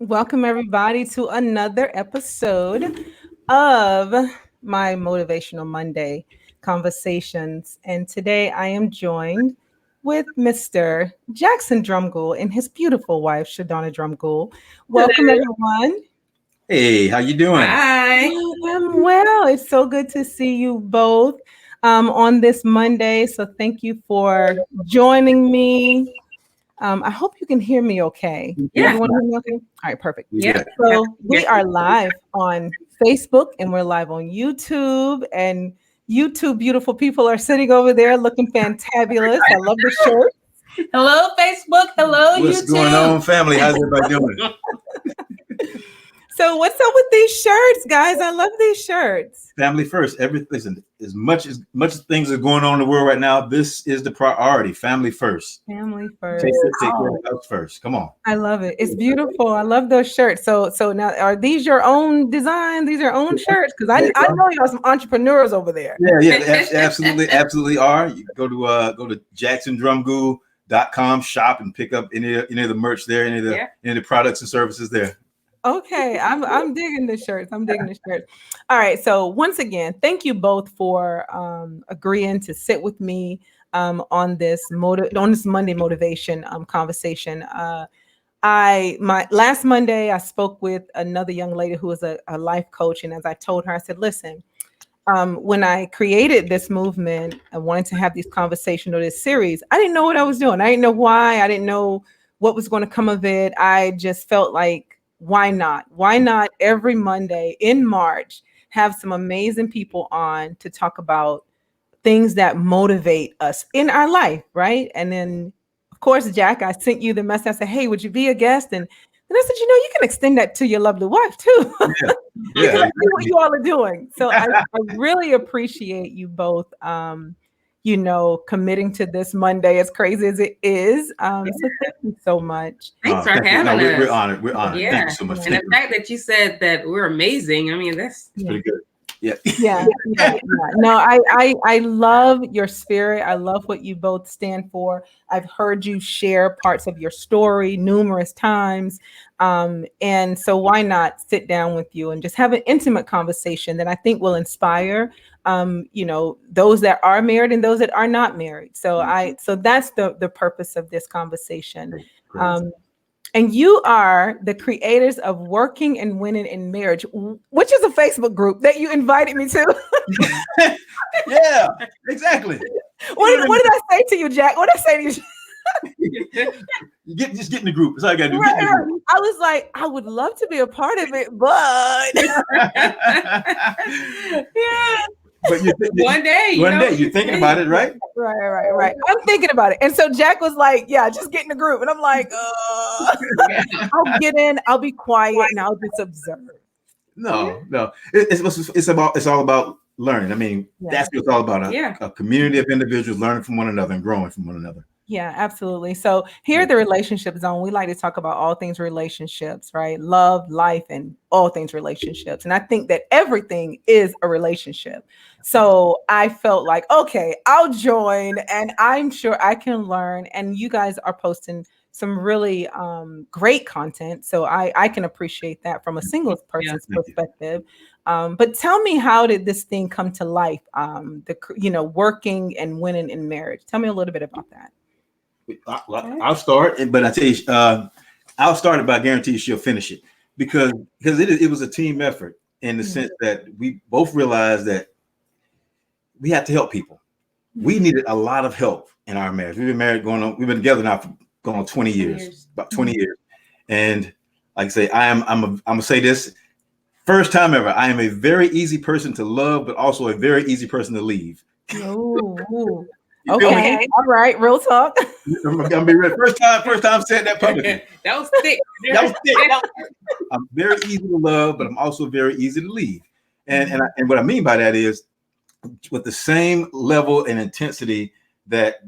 Welcome, everybody, to another episode of my Motivational Monday conversations. And today I am joined with Mr. Jackson Drumgoole and his beautiful wife, ShDonna Drumgoole. Welcome, everyone. Hey, how you doing? Hi. I'm well. It's so good to see you both on this Monday. So thank you for joining me. I hope you can hear me okay. Yeah. Everyone hear me okay? All right, perfect. Yeah. So we are live on Facebook and we're live on YouTube. And you two beautiful people are sitting over there looking fantabulous. I love the shirt. Hello, Facebook. Hello, What's YouTube. going on, family? How's everybody doing? So what's up with these shirts, guys? I love these shirts. Family first. Everything, as much things are going on in the world right now, this is the priority. Family first. Family first. Take care of the house first. Come on. I love it. It's beautiful. I love those shirts. So now, are these your own design? These are your own shirts? Because I know you have some entrepreneurs over there. Yeah, absolutely are. You go to jacksondrumgoole.com, shop and pick up any of the merch there, any of the products and services there. Okay, I'm digging the shirts. I'm digging the shirts. All right. So once again, thank you both for agreeing to sit with me on this Monday motivation conversation. My last Monday, I spoke with another young lady who is a life coach, and as I told her, I said, "Listen, when I created this movement, I wanted to have these conversations or this series. I didn't know what I was doing. I didn't know why. I didn't know what was going to come of it. I just felt like." Why not? Why not every Monday in March have some amazing people on to talk about things that motivate us in our life, right? And then, of course, Jack, I sent you the message. I said, "Hey, would you be a guest?" And then I said, "You can extend that to your lovely wife too." Yeah. See what you all are doing. So I really appreciate you both. Committing to this Monday, as crazy as it is. So thank you so much. Thanks for having us. We're honored. We're honored. Yeah. Thank you so much. And the fact that you said that we're amazing, I mean, that's pretty good. Yeah. No, I love your spirit. I love what you both stand for. I've heard you share parts of your story numerous times. And so why not sit down with you and just have an intimate conversation that I think will inspire those that are married and those that are not married. So that's the purpose of this conversation. And you are the creators of Working and Winning in Marriage, which is a Facebook group that you invited me to. Yeah, exactly. What did I say to you, Jack? What did I say to you? Just get in the group. That's all I got to do. Right. I was like, I would love to be a part of it, but yeah. But one day you're thinking about it, right? Right. I'm thinking about it. And so Jack was like, "Yeah, just get in the group." And I'm like, I'll get in, I'll be quiet, and I'll just observe. No. It's all about learning. I mean, that's what it's all about. A community of individuals learning from one another and growing from one another. Yeah, absolutely. So here at the Relationship Zone, we like to talk about all things relationships, right? Love, life, and all things relationships. And I think that everything is a relationship. So I felt like, okay, I'll join and I'm sure I can learn. And you guys are posting some really great content. So I can appreciate that from a single person's perspective. But tell me, how did this thing come to life? Working and winning in marriage. Tell me a little bit about that. I'll start, but I tell you, I'll start it, but I guarantee you she'll finish it because it was a team effort in the sense that we both realized that we had to help people. We needed a lot of help in our marriage. We've been together now for going on 20 years, about 20 years. And like I say, I'm gonna say this, first time ever, I am a very easy person to love, but also a very easy person to leave. Ooh. Okay. All right. Real talk. I'm gonna be real. First time saying that publicly. That was thick. I'm very easy to love, but I'm also very easy to leave. And what I mean by that is, with the same level and intensity that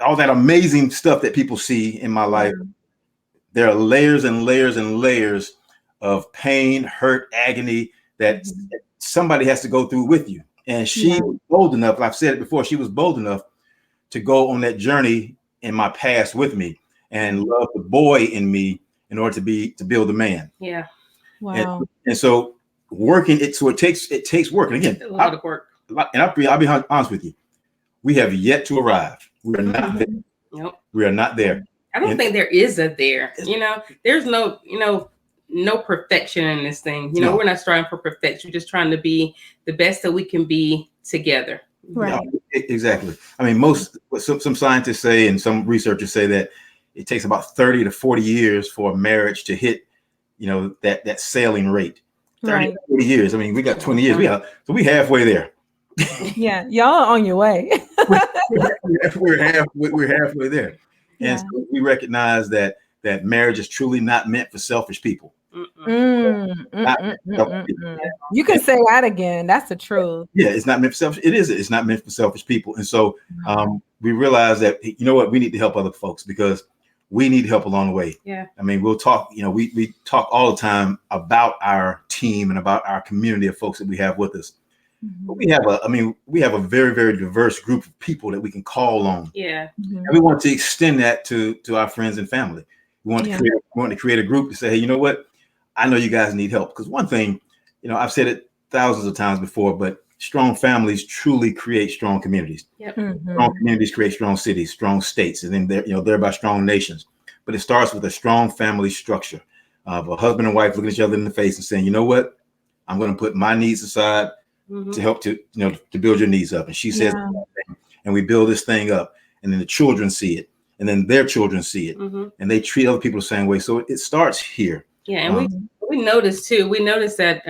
all that amazing stuff that people see in my life, there are layers and layers and layers of pain, hurt, agony that somebody has to go through with you. And she was bold enough, I've said it before, she was bold enough to go on that journey in my past with me and love the boy in me in order to build a man. Yeah. Wow. And so working it, so it takes work. And again, A lot of work. And I'll be honest with you, we have yet to arrive. We are not there. Nope. We are not there. I don't think there is a there. There's no perfection in this thing. We're not striving for perfection. We're just trying to be the best that we can be together. Right. Exactly. I mean, some scientists say, and some researchers say that it takes about 30 to 40 years for a marriage to hit, that sailing rate. 30 to 40 years. I mean, we got 20 years. So we halfway there. Yeah, y'all are on your way. we're halfway there. And so we recognize that marriage is truly not meant for selfish people. You can say that again. That's the truth. Yeah, it's not meant for selfish. It's not meant for selfish people. And so we realize that, we need to help other folks because we need help along the way. Yeah. I mean, we'll talk, we talk all the time about our team and about our community of folks that we have with us. But we have a very, very diverse group of people that we can call on. Yeah. And we want to extend that to our friends and family. We want to create a group to say, hey, you know what? I know you guys need help. Because one thing, I've said it thousands of times before, but strong families truly create strong communities. Yep. Strong communities create strong cities, strong states, and then thereby strong nations. But it starts with a strong family structure of a husband and wife looking each other in the face and saying, you know what? I'm going to put my needs aside to help to build your needs up. And she says, and we build this thing up, and then the children see it, and then their children see it, and they treat other people the same way. So it starts here. Yeah, and we noticed too. We noticed that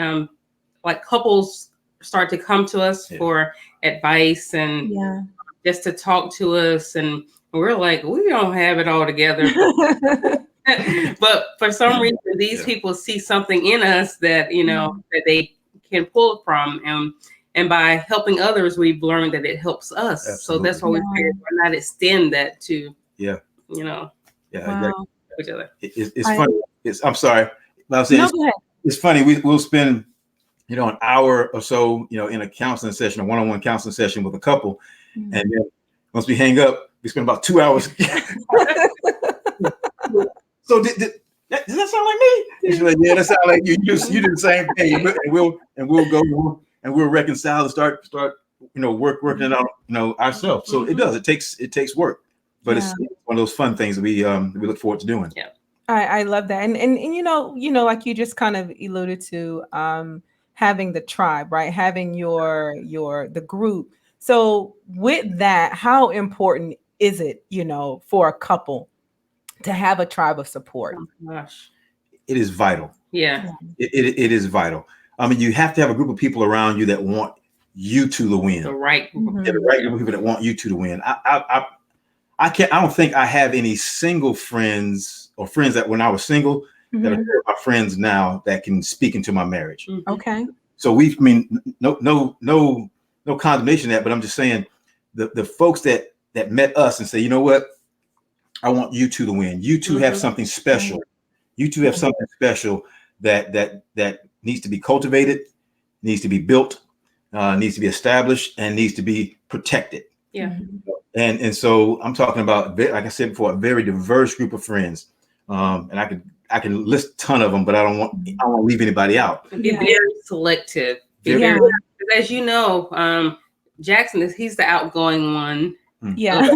like couples start to come to us for advice and just to talk to us, and we're like, we don't have it all together. But for some reason, these people see something in us that that they can pull from, and by helping others, we've learned that it helps us. Absolutely. So that's why we figured why not extend that to Exactly. each other. It's funny. I'm sorry. I was saying it's funny. We'll spend an hour or so in a counseling session, a one-on-one counseling session with a couple, and then once we hang up, we spend about 2 hours. So does that sound like me? And she's like, yeah, that sounds like you. You did the same thing, and we'll go and we'll reconcile and start working it out ourselves. So it does. It takes work, but it's one of those fun things that we look forward to doing. Yeah, I love that, and like you just kind of alluded to, having the tribe, right? Having the group. So with that, how important is it, for a couple to have a tribe of support? Oh my gosh. It is vital. Yeah. It is vital. I mean, you have to have a group of people around you that want you two to win. The right group of The right group of people that want you two to win. I don't think I have any single friends or friends that when I was single that are my friends now that can speak into my marriage. Okay. So no condemnation of that, but I'm just saying the folks that met us and say, you know what? I want you two to win. You two have something special. You two have something special that needs to be cultivated, needs to be built, needs to be established, and needs to be protected. Yeah. And so I'm talking about, like I said before, a very diverse group of friends. And I can list a ton of them, but I don't want to leave anybody out. Be very selective. As you know, Jackson he's the outgoing one. Yeah.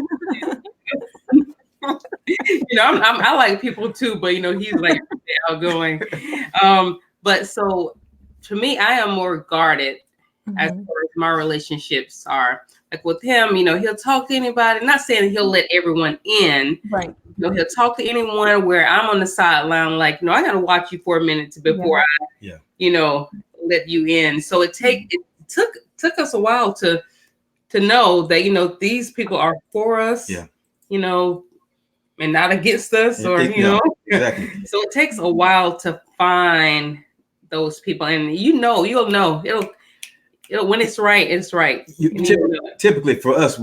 I like people too, but he's like outgoing. But so to me, I am more guarded as far as my relationships are. Like with him, he'll talk to anybody. Not saying he'll let everyone in. Right. He'll talk to anyone where I'm on the sideline, like, I got to watch you for a minute before I, let you in. So it took us a while to know that, these people are for us, and not against us, Exactly. So it takes a while to find those people, and you'll know it'll when it's right, it's right. Typically for us,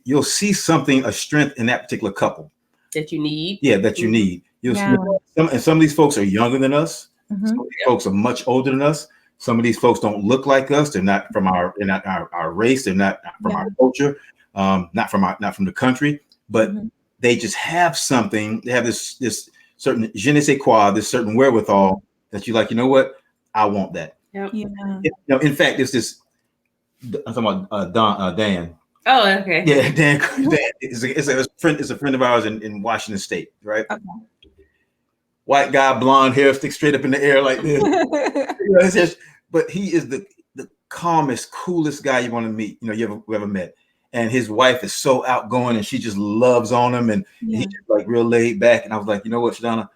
you'll see something, a strength in that particular couple that you need. Yeah, that you need. You'll see and some of these folks are younger than us. Some of these folks are much older than us. Some of these folks don't look like us. They're not from our race. They're not from our culture. Not from the country. But they just have something. They have this certain je ne sais quoi, this certain wherewithal that you like, you know what? I want that. Yep. Yeah. In fact, it's this, I'm talking about Dan. Oh, okay. Yeah, Dan is a friend of ours in Washington State, right? Okay. White guy, blonde hair, stick straight up in the air like this. It's just, but he is the calmest, coolest guy you want to meet, you ever met. And his wife is so outgoing, and she just loves on him, and he's just like real laid back. And I was like, you know what, ShDonna,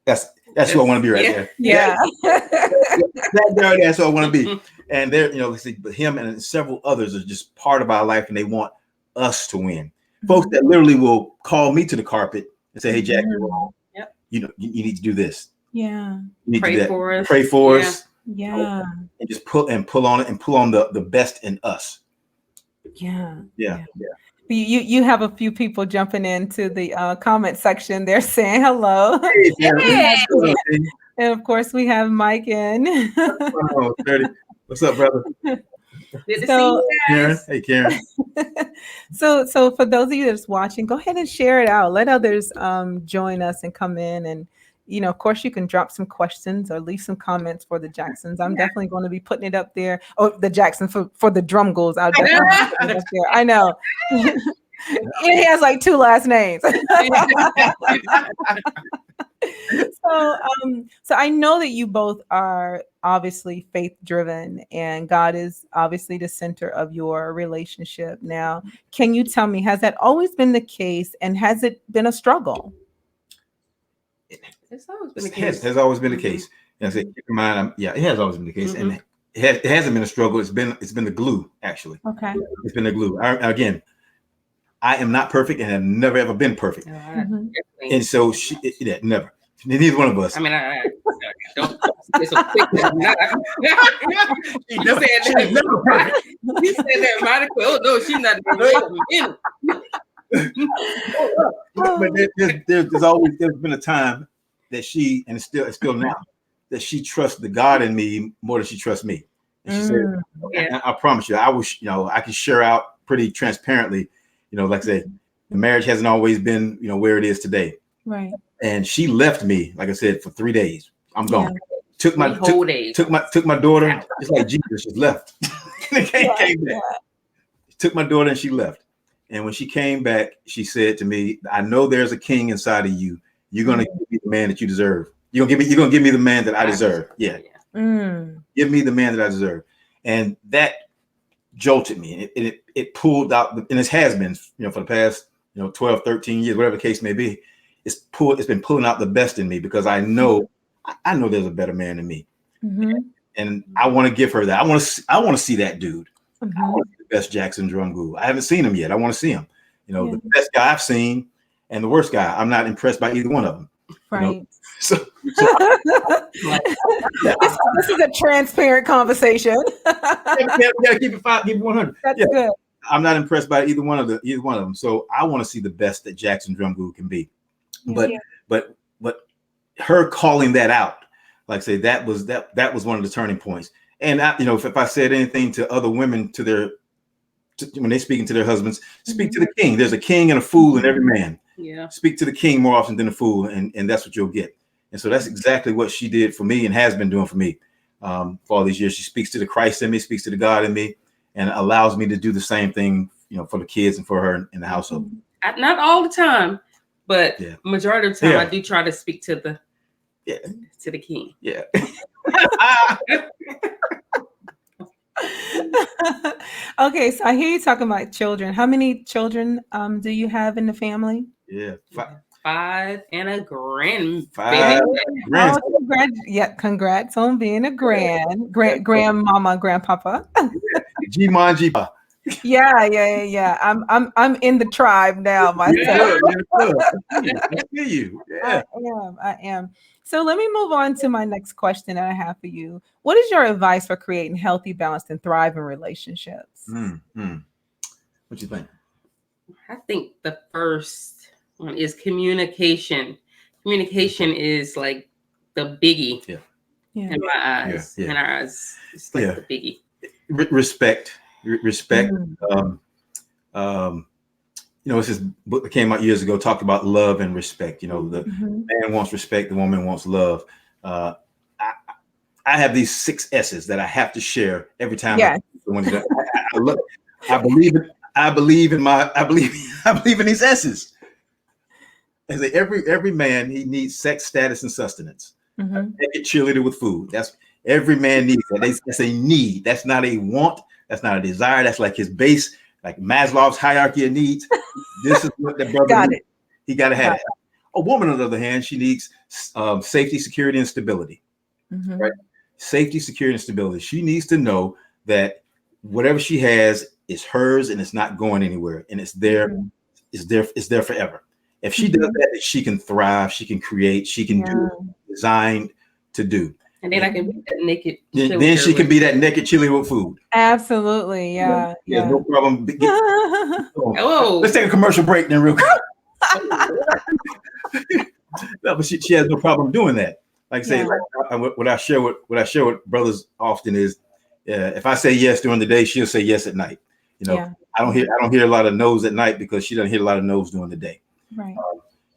that's who I want to be right there. Yeah. That's who I want to be. And there, but him and several others are just part of our life, and they want us to win. Folks that literally will call me to the carpet and say, "Hey, Jack, you're wrong. Yep. You need to do this. Yeah. You need to do that. For us. Pray for us. Yeah. And just pull on it and pull on the best in us." Yeah. Yeah. You have a few people jumping into the comment section. They're saying hello. Hey, And of course, we have Mike in. What's up, brother? Good to So- see you Karen. guys. Hey, Karen. So for those of you that's watching, go ahead and share it out. Let others join us and come in. And, of course, you can drop some questions or leave some comments for the Jacksons. I'm definitely going to be putting it up there. Oh, the Jackson for the Drumgooles. I'll definitely be putting it up there. I know. It has like 2 last names. So I know that you both are obviously faith driven, and God is obviously the center of your relationship. Now, can you tell me, has that always been the case, and has it been a struggle? It's always been the case. Has always been the case. And I say, keep in mind, it has always been the case, and it hasn't been a struggle. It's been the glue, actually. Okay. It's been the glue. Again, I am not perfect and have never ever been perfect, and so never. Neither one of us. I mean, I don't. It's a quick. You said that. Never perfect. You said that, Monica. Oh no, she's not. But there's been a time that she, and it's still now, that she trusts the God in me more than she trusts me. And she said, I promise you, I wish, I can share out pretty transparently, like I said, the marriage hasn't always been, where it is today. Right. And she left me, like I said, for 3 days. I'm gone. Took my daughter, just like Jesus, just left. Came back. Took my daughter and she left. And when she came back, she said to me, "I know there's a king inside of you. You're gonna give me the man that you deserve. You're gonna give me the man that I deserve. Yeah. Give me the man that I deserve." And that jolted me. It pulled out, and it has been, for the past 12, 13 years, whatever the case may be. It's been pulling out the best in me, because I know there's a better man than me. And I want to give her that. I want to see that dude. I want to see the best Jackson Drumgoole. I haven't seen him yet. I want to see him. The best guy I've seen and the worst guy. I'm not impressed by either one of them. Right. So this is a transparent conversation. you gotta keep it 100. That's good. I'm not impressed by either one of them. So I want to see the best that Jackson Drumgoole can be. But her calling that out, like I say, that was one of the turning points. And if I said anything to other women when they speaking to their husbands, speak to the king. There's a king and a fool in every man. Yeah. Speak to the king more often than a fool, and that's what you'll get. And so that's exactly what she did for me and has been doing for me for all these years. She speaks to the Christ in me, speaks to the God in me, and allows me to do the same thing, for the kids and for her in the household. Not all the time. But majority of the time, I do try to speak to the king. Yeah. Okay, so I hear you talking about children. How many children do you have in the family? Yeah, 5 and a grand. 5 grand. Congrats on being a grandmama, grandpapa. G-Ma. Yeah. I'm in the tribe now myself. I feel you. Yeah. I am. So let me move on to my next question that I have for you. What is your advice for creating healthy, balanced, and thriving relationships? What you think? I think the first one is communication. Communication is like the biggie in my eyes. In our eyes, it's like the biggie. Respect. it's this book that came out years ago, talked about love and respect. The man wants respect, the woman wants love. I have these 6 S's that I have to share every time. Yes. I believe in these S's. I say every man, he needs sex, status, and sustenance. Naked cheerleader with food. That's every man needs that. That's a need. That's not a want. That's not a desire. That's like his base, like Maslow's hierarchy of needs. This is what the brother needs. He got to have it. A woman, on the other hand, she needs safety, security, and stability. Right? Safety, security, and stability. She needs to know that whatever she has is hers and it's not going anywhere, and it's there. It's there forever. If she does that, she can thrive. She can create. She can do designed to do. And then I can be that naked. Then she can be that naked cheerleader with food. Absolutely, yeah. No problem. Oh, let's take a commercial break then, real quick. No, but she has no problem doing that. Like I say, what I share with brothers often is, if I say yes during the day, she'll say yes at night. I don't hear a lot of no's at night because she doesn't hear a lot of no's during the day. Right.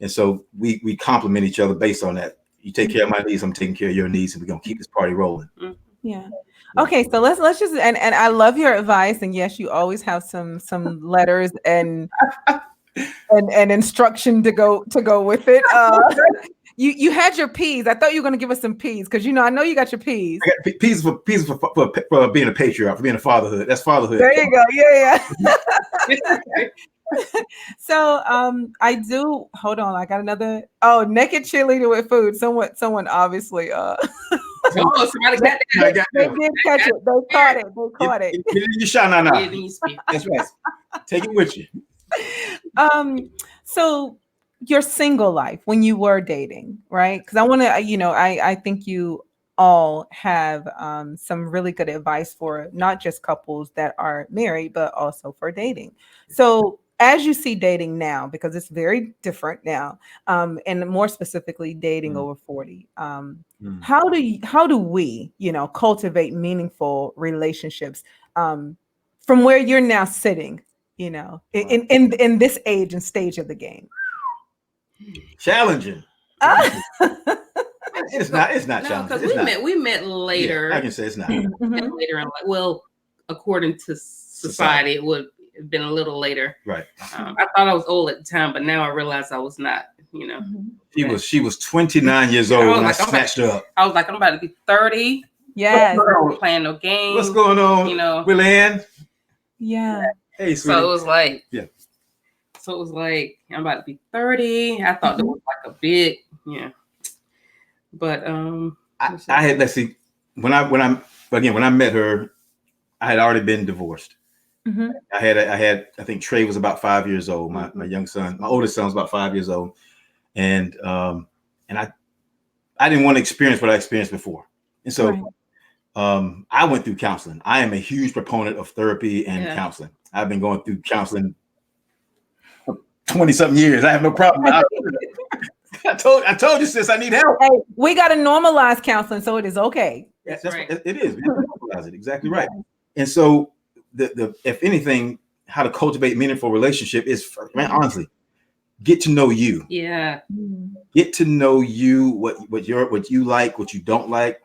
And so we complement each other based on that. You take care of my needs, I'm taking care of your needs, and we're gonna keep this party rolling. Yeah. Okay, so let's just and I love your advice, and yes, you always have some letters and instruction to go with it. You had your P's. I thought you were going to give us some P's because I know you got your P's. I got P's for being a patriarch, for being a fatherhood. That's fatherhood. There you go. Yeah. So I do. Hold on, I got another. Oh, naked cheerleader with food. Someone obviously. Somebody got that. They did catch it. They caught it. You shot now. That's right. Take it with you. So your single life when you were dating, right? Because I want to, I think you all have some really good advice for not just couples that are married, but also for dating. So as you see dating now, because it's very different now, and more specifically dating over 40, how do we, cultivate meaningful relationships from where you're now sitting, in this age and stage of the game? Challenging. It's not challenging. Because we met later. Yeah, I can say it's not. Later in life. Well, according to society, it would have been a little later. Right. I thought I was old at the time, but now I realize I was not. She was 29 years old when I snatched her up. I was like, I'm about to be 30. Yes. I'm playing no games. What's going on? Willie-Ann? Yeah. Hey, sweetie. So it was like, So it was like, I'm about to be 30. I thought that was like a big, But I had, let's see, when I met her, I had already been divorced. I had I think Trey was about 5 years old. My young son, my oldest son was about 5 years old. And I didn't want to experience what I experienced before. And so I went through counseling. I am a huge proponent of therapy and counseling. I've been going through counseling 20 something years. I have no problem. I told you, sis, I need help. Hey, we got to normalize counseling, so it is okay. Yes, that's right. It is. We have to normalize it. Exactly right. And so the if anything, how to cultivate meaningful relationship is, man, honestly, get to know you. Yeah. Get to know you, what you like, what you don't like.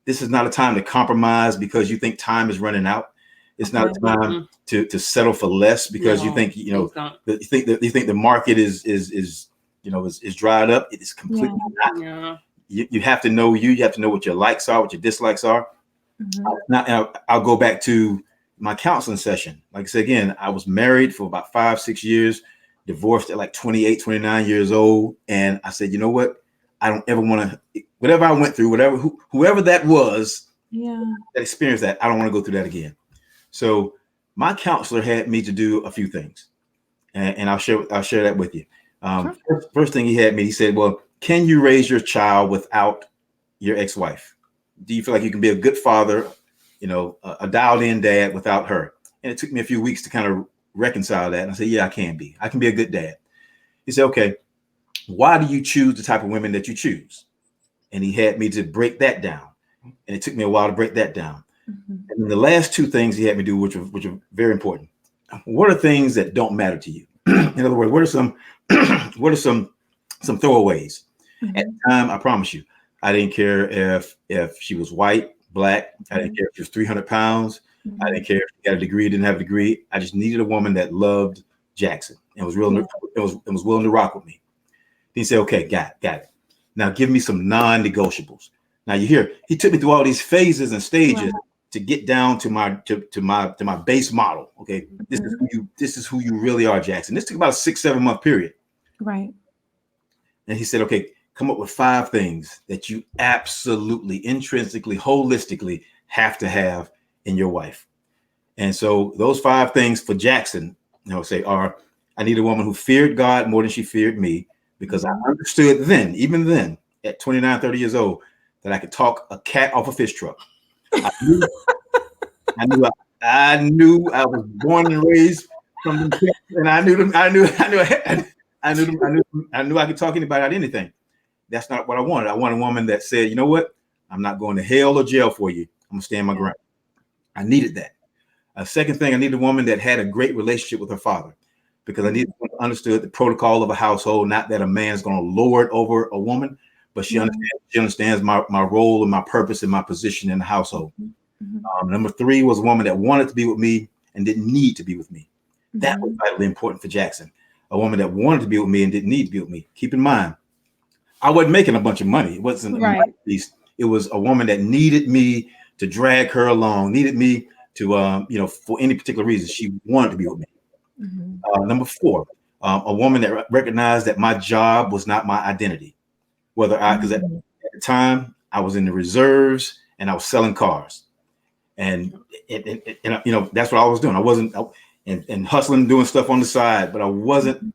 This is not a time to compromise because you think time is running out. It's not a time to settle for less because you think you think the market is dried up. It is completely not. Yeah. You have to know you. You have to know what your likes are, what your dislikes are. Now I'll go back to my counseling session. Like I said again, I was married for about 5-6 years, divorced at like 28, 29 years old, and I said, you know what? I don't ever want to. Whatever I went through, whoever that was, that experienced that, I don't want to go through that again. So my counselor had me to do a few things, and I'll share that with you. First thing he said, well, can you raise your child without your ex-wife? Do you feel like you can be a good father, a dialed-in dad without her? And it took me a few weeks to kind of reconcile that. And I said, yeah, I can be a good dad. He said, okay, why do you choose the type of women that you choose? And he had me to break that down. And it took me a while to break that down. And then the last two things he had me do, which are very important. what are things that don't matter to you? In other words, what are some what are some throwaways? At the time, I promise you, I didn't care if she was white, black. I didn't care if she was 300 pounds. I didn't care if she got a degree, didn't have a degree. I just needed a woman that loved Jackson and was real. It was willing to rock with me. He said, "Okay, got it. Now give me some non-negotiables." Now you hear he took me through all these phases and stages to get down to my base model. Okay, this is who you really are, Jackson. This took about a 6-7 month period. Right. And he said, "Okay, come up with 5 things that you absolutely, intrinsically, holistically have to have in your wife." And so those 5 things for Jackson, are: I need a woman who feared God more than she feared me, because I understood even then, at 29, 30 years old, that I could talk a cat off a fish truck. I knew I was born and raised from them, and I knew I could talk anybody out anything. That's not what I wanted. I wanted a woman that said, "You know what? I'm not going to hell or jail for you. I'm gonna stand my ground." I needed that. A second thing, I needed a woman that had a great relationship with her father, because I needed to understood the protocol of a household. Not that a man's going to lord over a woman, but she understands my role and my purpose and my position in the household. Number 3 was a woman that wanted to be with me and didn't need to be with me. That was vitally important for Jackson. A woman that wanted to be with me and didn't need to be with me. Keep in mind, I wasn't making a bunch of money. It wasn't it was a woman that needed me to drag her along, needed me to, for any particular reason. She wanted to be with me. Number 4, a woman that recognized that my job was not my identity. Because at the time I was in the reserves and I was selling cars, and that's what I was doing. I wasn't and hustling, doing stuff on the side, but I wasn't,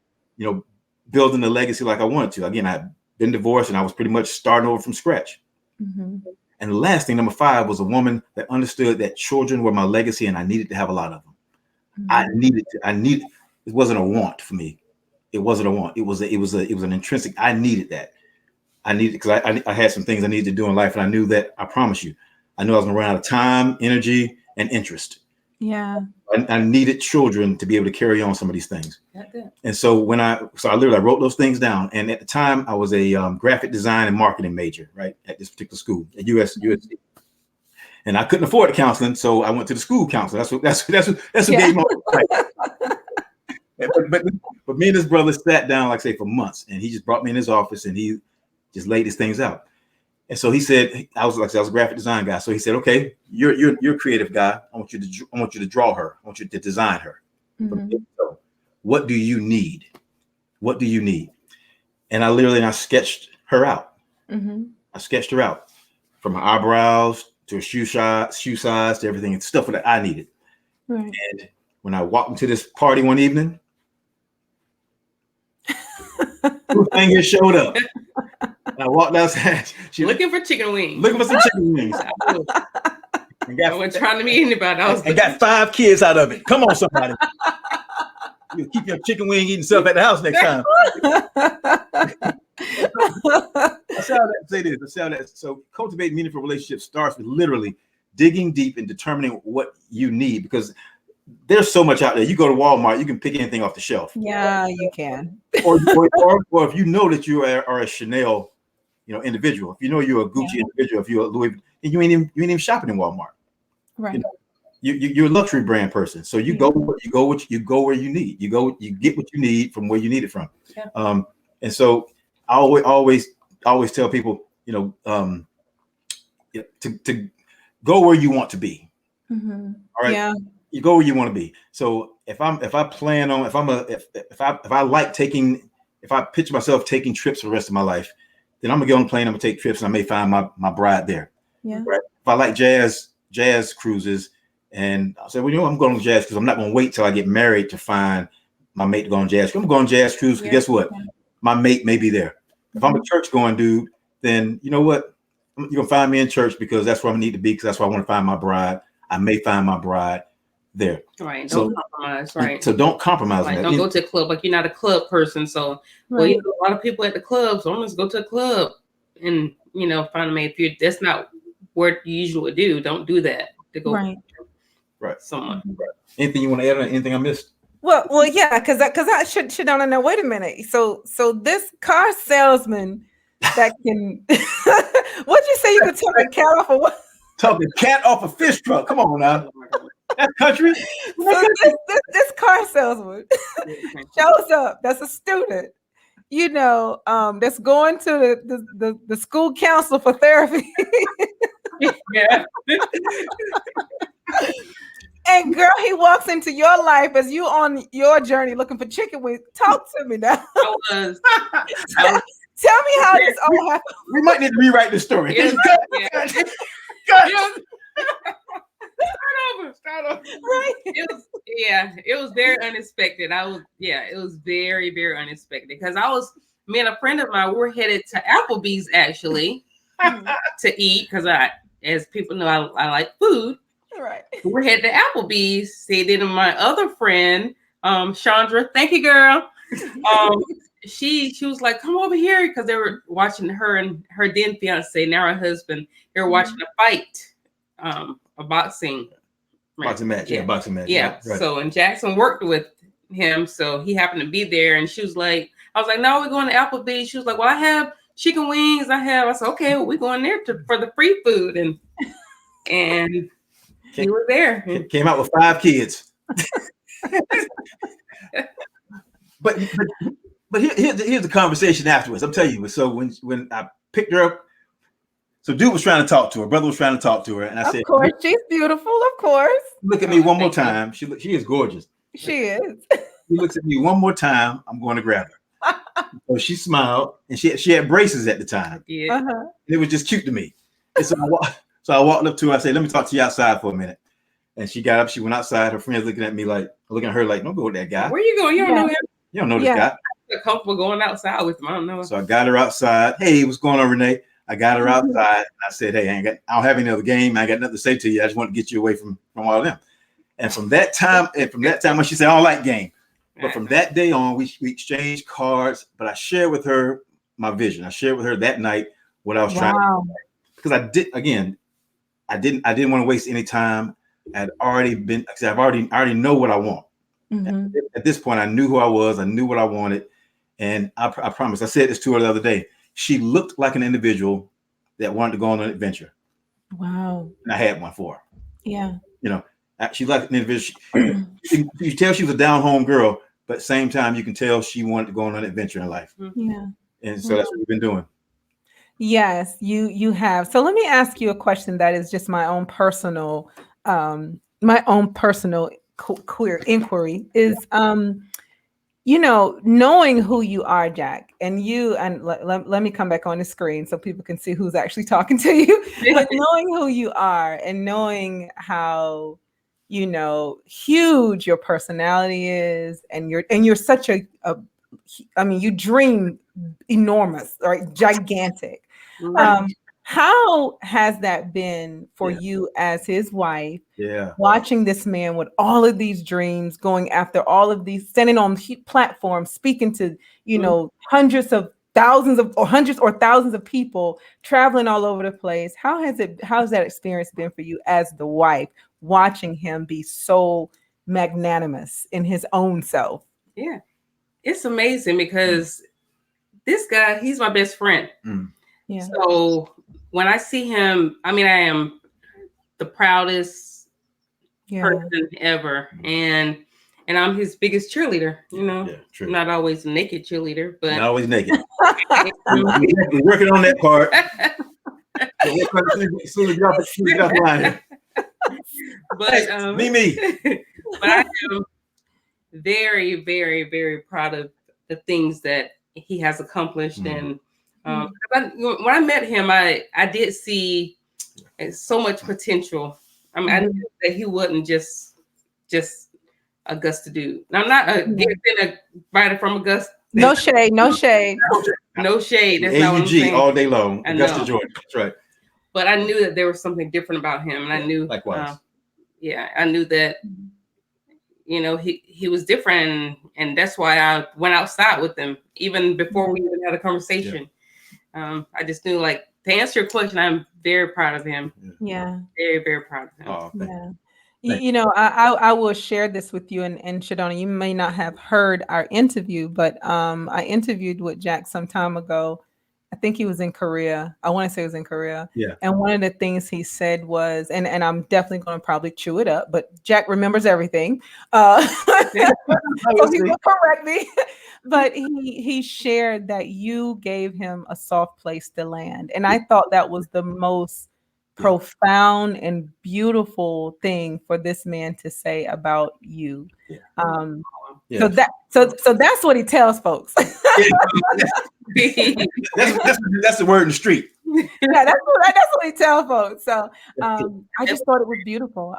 building the legacy like I wanted to. Again, I'd been divorced and I was pretty much starting over from scratch. And the last thing, number 5, was a woman that understood that children were my legacy and I needed to have a lot of them. It wasn't a want for me. It wasn't a want. It was an intrinsic. I needed that. I needed, because I had some things I needed to do in life, and I knew that, I promise you, I knew I was going to run out of time, energy, and interest. Yeah. I needed children to be able to carry on some of these things. And so I literally wrote those things down. And at the time, I was a graphic design and marketing major, right, at this particular school at USC. And I couldn't afford the counseling, so I went to the school counselor. That's what gave me. But me and his brother sat down, like I say, for months, and he just brought me in his office and he just laid these things out. And so he said, I was a graphic design guy. So he said, "Okay, you're a creative guy. I want you to draw her. I want you to design her. So what do you need? What do you need?" And I sketched her out. I sketched her out, from her eyebrows to her shoe size to everything, and stuff that I needed. Right. And when I walked into this party one evening, who thing here showed up. And I walked outside. She looking for chicken wings. Looking for some chicken wings. I wasn't trying to meet anybody. I got 5 kids out of it. Come on, somebody. You'll keep your chicken wing eating stuff at the house next time. So cultivate meaningful relationships starts with literally digging deep and determining what you need, because there's so much out there. You go to Walmart, you can pick anything off the shelf. Yeah, you can. or if you know that you are a Chanel, individual, if you know you're a Gucci individual, if you're a Louis, and you ain't even shopping in Walmart. Right. You're a luxury brand person, so you go where you need. You get what you need from where you need it from. Yeah. And so I always tell people, to go where you want to be. All right. Yeah. You go where you want to be. So if I picture myself taking trips for the rest of my life, then I'm gonna get on a plane. I'm gonna take trips, and I may find my bride there. Yeah. Right. If I like jazz cruises, and I say, well, I'm going on jazz because I'm not gonna wait till I get married to find my mate to go on jazz. I'm going on jazz cruise because guess what? My mate may be there. If I'm a church going dude, then you know what? You're gonna find me in church because that's where I need to be, because that's where I want to find my bride. I may find my bride there. Right. Don't compromise. Right. So don't compromise. Right. Don't go to a club. Like, you're not a club person. So, a lot of people at the club. So I'm just go to a club and, find a mate. That's not what you usually do. Don't do that. To go. Right. Right. someone. Right. Anything you want to add on? Anything I missed? Well, yeah, because I should don't know. Wait a minute. So this car salesman that can, what'd you say? You could talk a cat off of what? Talk a cat off a fish truck. Come on now. That's country. So this car salesman shows up. That's a student, that's going to the school counselor for therapy. Yeah. And girl, he walks into your life as you on your journey looking for chicken wings. Talk to me now. I was Tell me how this all happened. We might need to rewrite this story. Yeah. Start over. Right. It was very unexpected. It was very, very unexpected because me and a friend of mine, we're headed to Applebee's actually to eat because as people know, I like food. Right. We're headed to Applebee's. Then my other friend, Chandra, thank you, girl. She was like, come over here because they were watching her and her then fiance, now her husband. They were watching a fight, a boxing match. Yeah, boxing match. Yeah. Right. So and Jackson worked with him, so he happened to be there. And she was like, I was like, no, we're going to Applebee's. She was like, well, I have chicken wings. I said, okay, well, we're going there for the free food, and he was there. Came out with 5 kids. But here's the conversation afterwards. I'm telling you. So when I picked her up, so dude was trying to talk to her. Brother was trying to talk to her, and I said, "Of course, she's beautiful. Of course. Look at me one more time. She is gorgeous. She is. He looks at me one more time. I'm going to grab her." So she smiled, and she had braces at the time. Yeah. Uh-huh. It was just cute to me. And so I walked up to her. I said, "Let me talk to you outside for a minute." And she got up. She went outside. Her friends looking at her like, "Don't go with that guy. Where you going? You don't know him. You don't know this guy." I'm comfortable going outside with him. I don't know. So I got her outside. Hey, what's going on, Renee? I got her outside. I said, "Hey, I don't have any other game. I ain't got nothing to say to you. I just want to get you away from all of them." And from that time, when she said, "I don't like game," but from that day on, we exchanged cards. But I shared with her my vision. I shared with her that night what I was trying to do. Because I didn't want to waste any time. I already know what I want. Mm-hmm. At this point, I knew who I was. I knew what I wanted. And I promise, I said this to her the other day. She looked like an individual that wanted to go on an adventure. Wow. And I had one for her. Yeah. She liked an individual. You can tell she was a down home girl, but at the same time, you can tell she wanted to go on an adventure in life. Yeah. And so that's what we've been doing. Yes, you have. So let me ask you a question that is just my own personal queer inquiry is, knowing who you are, Jack, and let me come back on the screen so people can see who's actually talking to you. But knowing who you are and knowing how, huge your personality is, and you're such you dream enormous, right? Gigantic. How has that been for you as his wife? Yeah. Watching this man with all of these dreams, going after all of these, standing on platforms, speaking to, hundreds or thousands of people, traveling all over the place. How's that experience been for you as the wife, watching him be so magnanimous in his own self? Yeah. It's amazing because this guy, he's my best friend. Yeah. So when I see him, I am the proudest person ever. And I'm his biggest cheerleader, true. Not always a naked cheerleader, but not always naked. We're working on that part. But me. But I am very, very, very proud of the things that he has accomplished. And when I met him, I did see so much potential. I knew that he wasn't just Augusta dude. Now, I'm not getting a writer from Augusta. No shade. No shade. That's not what I'm saying. all day long. Augusta, Georgia. That's right. But I knew that there was something different about him, and I knew likewise. I knew that he was different, and that's why I went outside with him even before we even had a conversation. I just knew, to answer your question, I'm very proud of him. Yeah. Very, very proud of him. Oh, You know, I will share this with you, and ShDonna, you may not have heard our interview, but I interviewed with Jack some time ago. I think he was in Korea. I want to say he was in Korea. Yeah. And one of the things he said was, and I'm definitely going to probably chew it up, but Jack remembers everything. So he will correct me. But he shared that you gave him a soft place to land, and I thought that was the most profound and beautiful thing for this man to say about you. Yeah. So that's what he tells folks. That's the word in the street. Yeah, that's what he tells folks. So I just thought it was beautiful.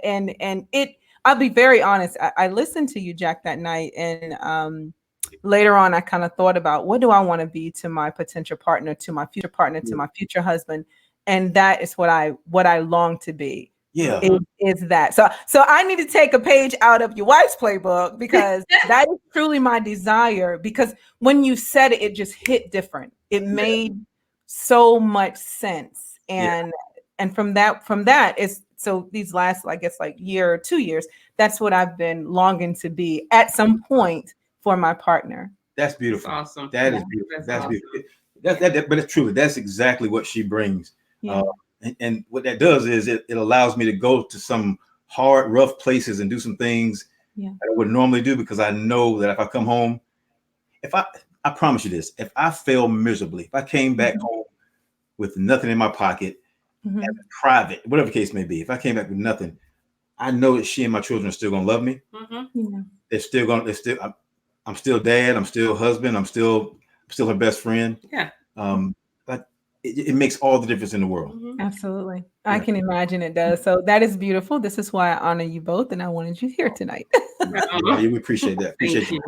And it, I'll be very honest. I listened to you, Jack, that night, and later on I kind of thought about, what do I want to be to my potential partner, to my future partner, to my future husband. And that is what I long to be. Yeah. Is that. So I need to take a page out of your wife's playbook, because that is truly my desire. Because when you said it, it just hit different. It made so much sense. And from that is, so these last, I guess, like year or 2 years, that's what I've been longing to be at some point for my partner. That's beautiful. That's awesome. That is beautiful. That's awesome. Beautiful. But it's truly, that's exactly what she brings. Yeah. And what that does is it allows me to go to some hard, rough places and do some things that I would normally do, because I know that if I come home, I promise you this, if I fail miserably, if I came back home with nothing in my pocket, private, whatever the case may be, if I came back with nothing, I know that she and my children are still going to love me. I'm still dad. I'm still husband. I'm still her best friend. Yeah. But it makes all the difference in the world. Absolutely. I can imagine it does. So that is beautiful. This is why I honor you both, and I wanted you here tonight. We appreciate that. Appreciate you.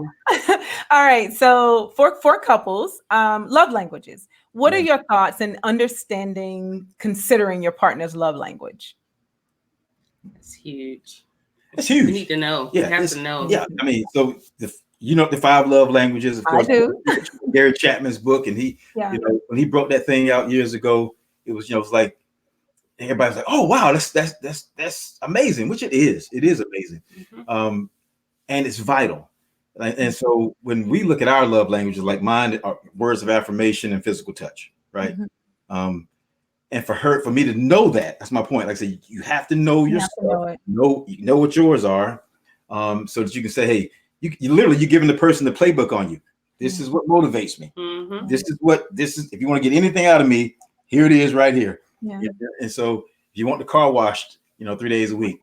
All right. So for couples, love languages. What are your thoughts in understanding, considering your partner's love language? It's huge. It's huge. We need to know. Yeah, we have to know. Yeah. I mean, so the 5 love languages, of course. I do. Gary Chapman's book, and he, when he brought that thing out years ago, it was, it was like everybody's like, "Oh wow, that's amazing," which it is. It is amazing, and it's vital. And so when we look at our love languages, like mine are words of affirmation and physical touch, right? And for me to know that's my point. Like I said, you have to know yourself. Know what yours are, so that you can say, "Hey, you're giving the person the playbook on you. This is what motivates me. This is if you want to get anything out of me, here it is right here." And so if you want the car washed, 3 days a week,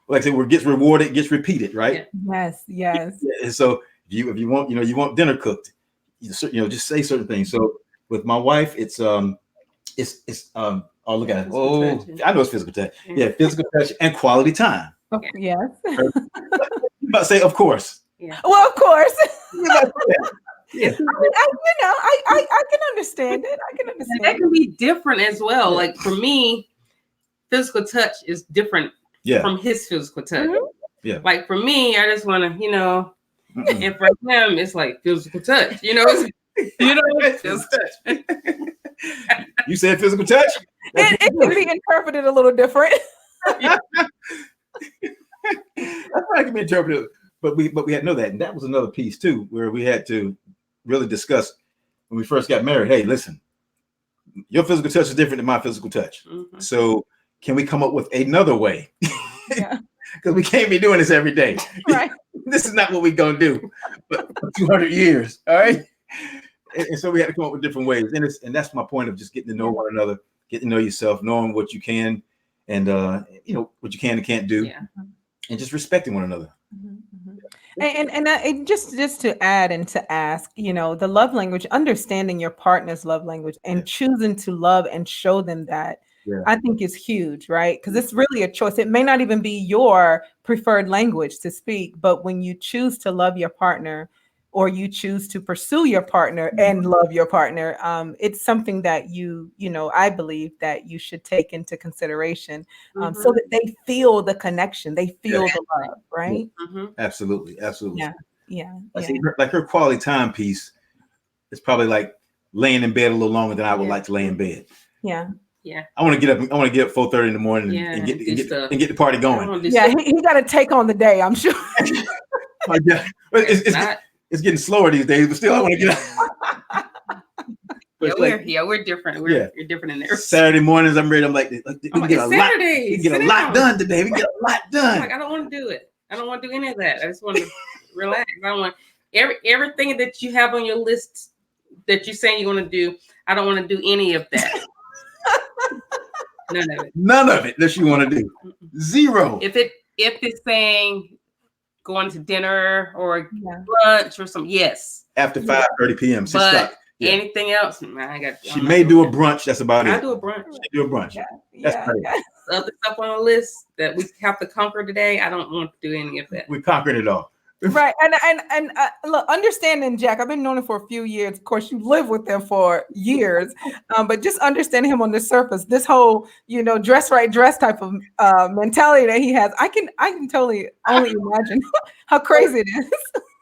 like I said, where it gets rewarded, gets repeated, right? Yes. And so if you want, you want dinner cooked, just say certain things. So with my wife, it's oh, look at it. Oh, I know it's physical touch. Yeah, physical touch and quality time. Yes. You about to say, of course. Yeah. Well, of course. Yeah. I can understand it. I can understand. That can be different as well. Like for me, physical touch is different from his physical touch. Yeah. Like for me, I just want to, and for him, it's like physical touch. Physical touch. You said physical touch? It can be interpreted a little different. That's right, it can be interpreted. But we had to know that. And that was another piece too, where we had to really discuss when we first got married. Hey, listen, your physical touch is different than my physical touch. So can we come up with another way? Because we can't be doing this every day. Right. This is not what we're going to do for 200 years. All right. And so we had to come up with different ways. And that's my point of just getting to know one another, getting to know yourself, knowing what you can and, what you can and can't do, and just respecting one another. And just to add and to ask, the love language, understanding your partner's love language and choosing to love and show them that, I think is huge, right? Because it's really a choice. It may not even be your preferred language to speak, but when you choose to love your partner, or you choose to pursue your partner and love your partner, it's something that I believe that you should take into consideration, so that they feel the connection, they feel the love, right? Absolutely. Yeah. See, like her quality time piece is probably like laying in bed a little longer than I would like to lay in bed. Yeah. Yeah. I want to get up. I want to get up 4:30 in the morning and get the party going. Yeah, he got to take on the day. I'm sure. Like, yeah, but it's getting slower these days. But still, I want to get up. We're different. We're different in there. Saturday mornings, I'm ready. I'm like, we can get a lot. We can get a lot done today. We can get a lot done. Like, I don't want to do it. I don't want to do any of that. I just want to relax. I don't want everything that you have on your list that you're saying you want to do. I don't want to do any of that. None of it. None of it that you want to do. Zero. If it's saying going to dinner or brunch or something, yes. After 5:30 p.m. But anything else, I got. She may do a brunch. That's about it. I do a brunch. She do a brunch. That's great. Other stuff on the list that we have to conquer today, I don't want to do any of that. We conquered it all. Right. And look, understanding Jack, I've been knowing him for a few years. Of course, you lived with him for years, but just understanding him on the surface, this whole, dress right, dress type of mentality that he has, I can totally only imagine how crazy it is.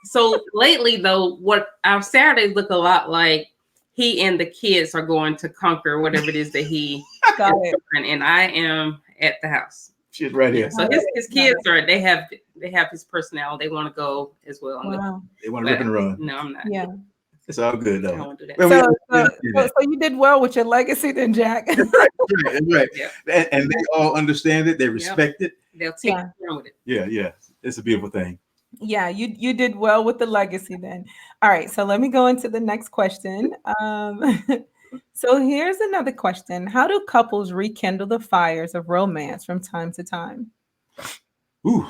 So lately, though, what our Saturdays look a lot like, he and the kids are going to conquer whatever it is that he got it. And I am at the house. She's right here. So his kids they have his personality. They want to go as well. Wow. They want to rip and run. No, I'm not. Yeah. It's all good though. I don't want to do that. So you did well with your legacy then, Jack. Right. Yeah. And they all understand it. They respect it. They'll take care with it. Yeah. It's a beautiful thing. Yeah, you did well with the legacy then. All right, so let me go into the next question. So here's another question. How do couples rekindle the fires of romance from time to time? Ooh,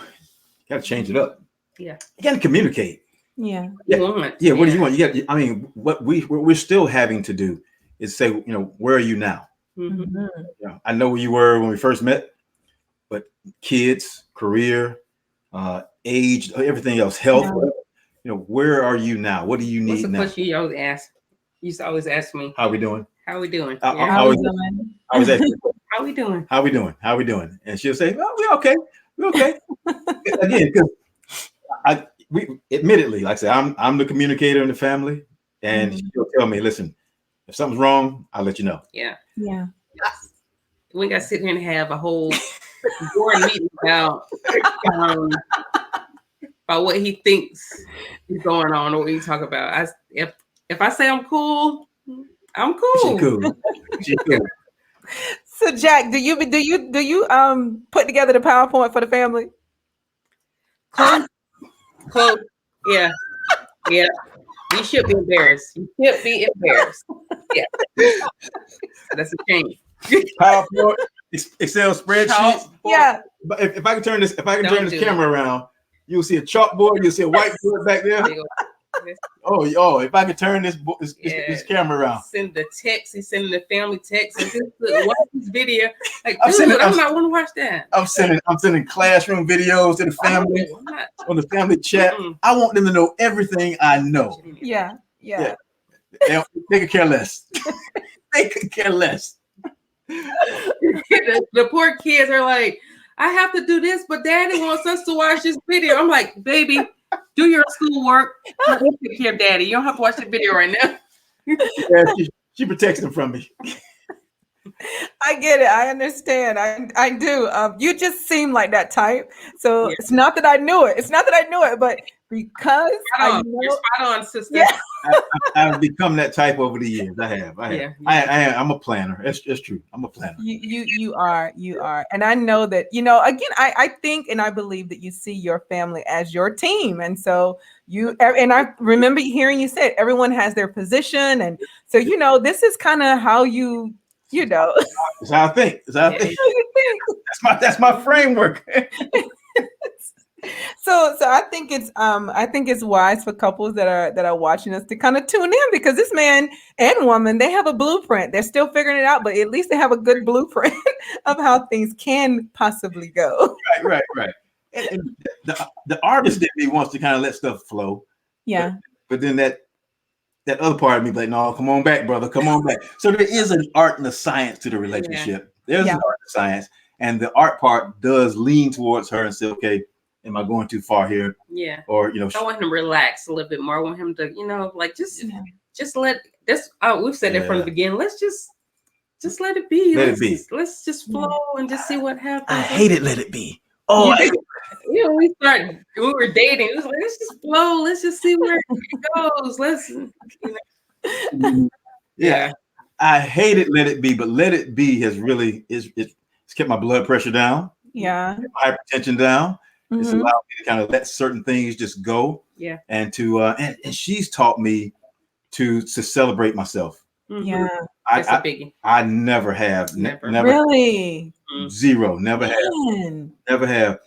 got to change it up. Yeah. You got to communicate. Yeah. What do you want? What we're still having to do is say, where are you now? Mm-hmm. I know where you were when we first met, but kids, career, age, everything else, health, where are you now? What do you need now? What's the question you always ask? You used to always ask me, how we doing? How we doing? I was asking, how we doing? How we doing? How we doing? And she'll say, well, we're okay. We're okay. Again, because we admittedly, like I said, I'm the communicator in the family, and she'll tell me, listen, if something's wrong, I'll let you know. Yeah. We got to sit here and have a whole board meeting about what he thinks is going on or what you talk about. If I say I'm cool, I'm cool. She's cool. So Jack, do you put together the PowerPoint for the family? Close. Yeah. You should be embarrassed. Yeah. That's a change. PowerPoint, Excel spreadsheets. Yeah. But if I can turn this camera around, you'll see a chalkboard. You'll see a whiteboard back there. Oh! If I could turn this camera around, send the text. He's sending the family text. And just watch this video. Like, I'm not want to watch that. I'm sending classroom videos to the family on the family chat. I want them to know everything I know. Yeah. They could care less. They could care less. The poor kids are like, I have to do this, but Daddy wants us to watch this video. I'm like, baby, do your schoolwork. Take care of Daddy. You don't have to watch the video right now. She protects them from me. I get it. I understand. I do. You just seem like that type. So It's not that I knew it. But because I know, you're spot on, sister. Yeah. I've become that type over the years. I have. I'm a planner. It's true. I'm a planner. You are. And I know that, again, I think and I believe that you see your family as your team. And so and I remember hearing you say it, everyone has their position. And so, this is kind of how It's how I think. That's my framework. So I think it's wise for couples that are watching us to kind of tune in, because this man and woman, they have a blueprint. They're still figuring it out, but at least they have a good blueprint of how things can possibly go. Right. And the artist in me wants to kind of let stuff flow. Yeah. But then that other part of me like, no, come on back, brother. Come on back. So there is an art and a science to the relationship. Yeah. There's an art and science. And the art part does lean towards her and say, okay, am I going too far here? Yeah. Or, I want him to relax a little bit more. I want him to, just let this. We've said it from the beginning. Let's just just let it be. Let it be. Let's just flow and just see what happens. I hate it. Let it be. Oh, we were dating. It was like, let's just flow. Let's just see where it goes. Let's, yeah. I hate it. Let it be, but let it be has really it's kept my blood pressure down. Yeah. My hypertension down. It's allowed me to kind of let certain things just go. Yeah. And to and she's taught me to celebrate myself. Yeah. That's a biggie. I never have. Never. Really? Zero. Never have. Never have.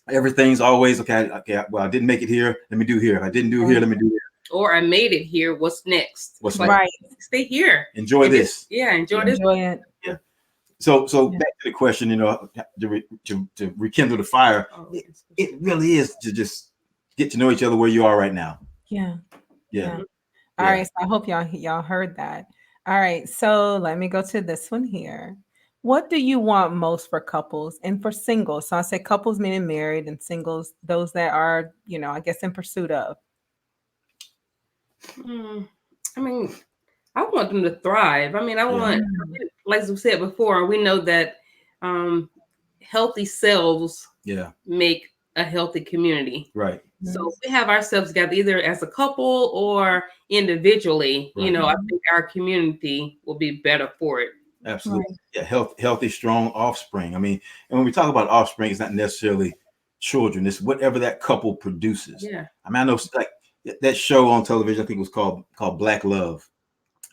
Everything's always okay. Well, I didn't make it here. Let me do here. If I didn't do here, let me do here. Or I made it here. What's next? What's right? Stay here. Enjoy this. Enjoy this. Enjoy it. Yeah. So back to the question, to rekindle the fire. It really is to just get to know each other where you are right now. Yeah. Yeah. All right. So I hope y'all heard that. All right. So let me go to this one here. What do you want most for couples and for singles? So I say couples meaning married, and singles, those that are, I guess in pursuit of. I mean, I want them to thrive. I mean, I want, like we said before, we know that healthy selves make a healthy community. Right. So if we have ourselves together, either as a couple or individually, I think our community will be better for it. Absolutely. Right. Yeah. Healthy, strong offspring. I mean, and when we talk about offspring, it's not necessarily children. It's whatever that couple produces. Yeah. I mean, I know like that show on television, I think it was called Black Love.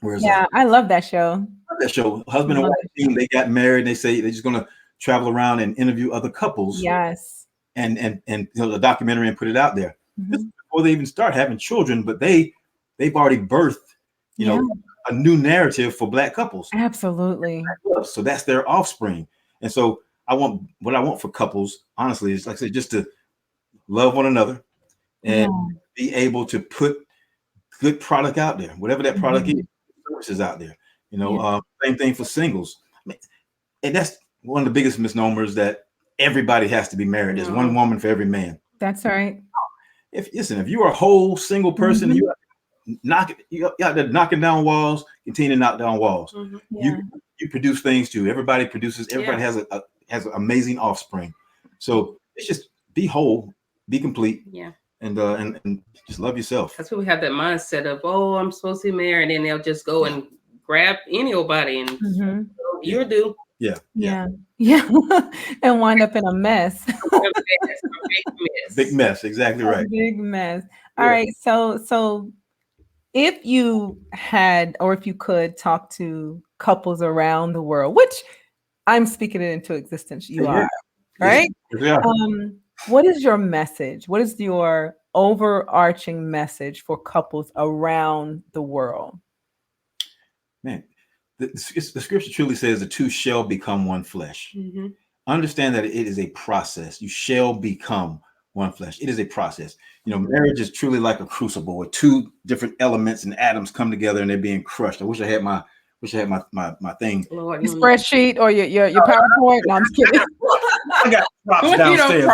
I love that show. That show, husband and wife team, they got married. And they say they're just going to travel around and interview other couples. Yes. And the documentary and put it out there before they even start having children. But they've already birthed, a new narrative for Black couples. Absolutely. So that's their offspring. And so what I want for couples, honestly, is like I said, just to love one another and be able to put good product out there, whatever that product is, services out there. Same thing for singles. And that's one of the biggest misnomers, that everybody has to be married. There's one woman for every man. That's right. If you are a whole single person, you out there knocking down walls, continue to knock down walls. You produce things too. Everybody produces. Everybody has an amazing offspring. So it's just be whole, be complete. Yeah. And just love yourself. That's why we have that mindset of, I'm supposed to be married, and then they'll just go and grab anybody and you're due. Yeah. And wind up in a mess. Big mess. Exactly right. Big mess. All right. So if you had, or if you could talk to couples around the world, which I'm speaking it into existence, you are, right? Yeah. What is your message? What is your overarching message for couples around the world? Man, the scripture truly says the two shall become one flesh. Understand that it is a process. You shall become one flesh. It is a process. Marriage is truly like a crucible where two different elements and atoms come together and they're being crushed. I wish I had my thing. Your spreadsheet or your PowerPoint. No, I'm just kidding. I got props downstairs.